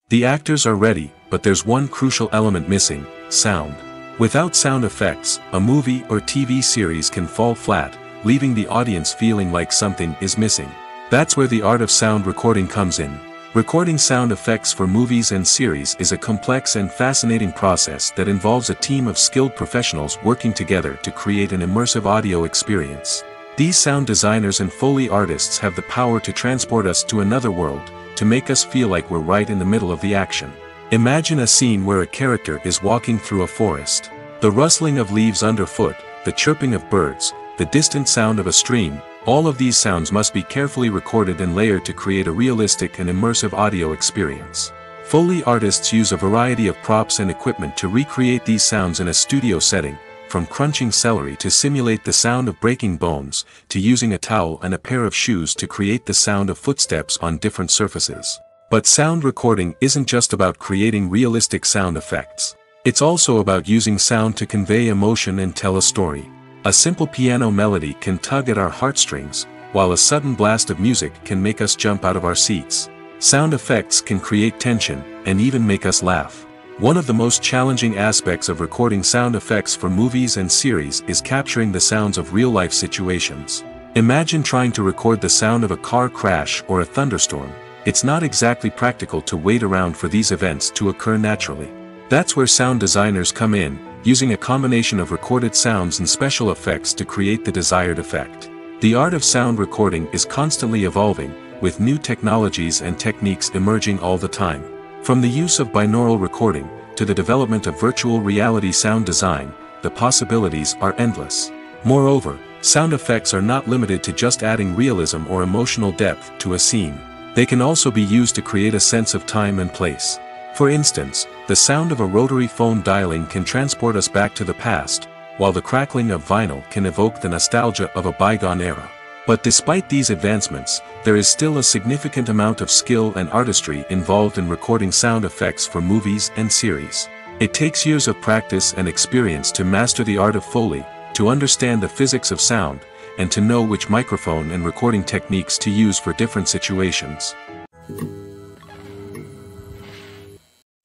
The actors are ready, but there's one crucial element missing: sound. Without sound effects, a movie or TV series can fall flat, leaving the audience feeling like something is missing. That's where the art of sound recording comes in. Recording sound effects for movies and series is a complex and fascinating process that involves a team of skilled professionals working together to create an immersive audio experience. These sound designers and Foley artists have the power to transport us to another world, to make us feel like we're right in the middle of the action. Imagine a scene where a character is walking through a forest. The rustling of leaves underfoot, the chirping of birds, the distant sound of a stream, all of these sounds must be carefully recorded and layered to create a realistic and immersive audio experience. Foley artists use a variety of props and equipment to recreate these sounds in a studio setting, from crunching celery to simulate the sound of breaking bones, to using a towel and a pair of shoes to create the sound of footsteps on different surfaces. But sound recording isn't just about creating realistic sound effects. It's also about using sound to convey emotion and tell a story. A simple piano melody can tug at our heartstrings, while a sudden blast of music can make us jump out of our seats. Sound effects can create tension, and even make us laugh. One of the most challenging aspects of recording sound effects for movies and series is capturing the sounds of real-life situations. Imagine trying to record the sound of a car crash or a thunderstorm. It's not exactly practical to wait around for these events to occur naturally. That's where sound designers come in, using a combination of recorded sounds and special effects to create the desired effect. The art of sound recording is constantly evolving, with new technologies and techniques emerging all the time. From the use of binaural recording, to the development of virtual reality sound design, the possibilities are endless. Moreover, sound effects are not limited to just adding realism or emotional depth to a scene. They can also be used to create a sense of time and place. For instance, the sound of a rotary phone dialing can transport us back to the past, while the crackling of vinyl can evoke the nostalgia of a bygone era. But despite these advancements, there is still a significant amount of skill and artistry involved in recording sound effects for movies and series. It takes years of practice and experience to master the art of Foley, to understand the physics of sound, and to know which microphone and recording techniques to use for different situations.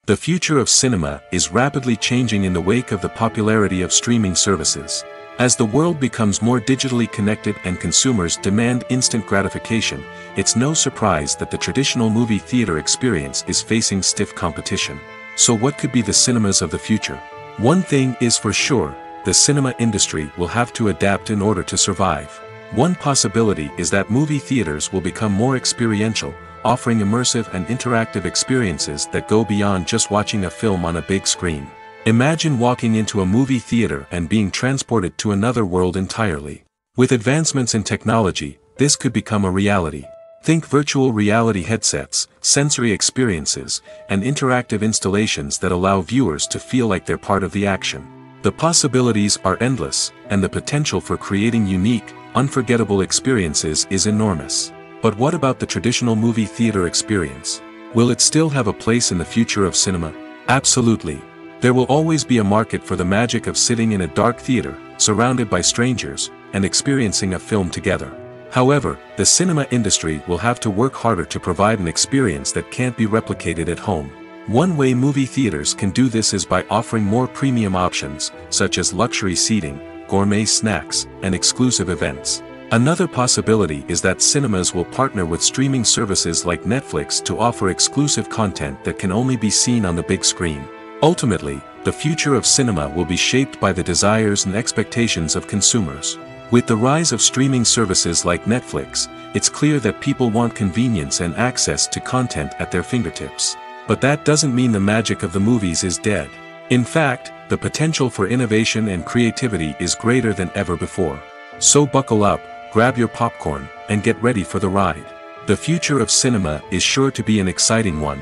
The future of cinema is rapidly changing in the wake of the popularity of streaming services. As the world becomes more digitally connected and consumers demand instant gratification, it's no surprise that the traditional movie theater experience is facing stiff competition. So what could be the cinemas of the future? One thing is for sure, the cinema industry will have to adapt in order to survive. One possibility is that movie theaters will become more experiential, offering immersive and interactive experiences that go beyond just watching a film on a big screen. Imagine walking into a movie theater and being transported to another world entirely. With advancements in technology, this could become a reality. Think virtual reality headsets, sensory experiences, and interactive installations that allow viewers to feel like they're part of the action. The possibilities are endless, and the potential for creating unique, unforgettable experiences is enormous. But what about the traditional movie theater experience? Will it still have a place in the future of cinema? Absolutely. There will always be a market for the magic of sitting in a dark theater, surrounded by strangers, and experiencing a film together. However, the cinema industry will have to work harder to provide an experience that can't be replicated at home. One way movie theaters can do this is by offering more premium options, such as luxury seating, gourmet snacks, and exclusive events. Another possibility is that cinemas will partner with streaming services like Netflix to offer exclusive content that can only be seen on the big screen. Ultimately, the future of cinema will be shaped by the desires and expectations of consumers. With the rise of streaming services like Netflix, it's clear that people want convenience and access to content at their fingertips. But that doesn't mean the magic of the movies is dead. In fact, the potential for innovation and creativity is greater than ever before. So buckle up, grab your popcorn, and get ready for the ride. The future of cinema is sure to be an exciting one.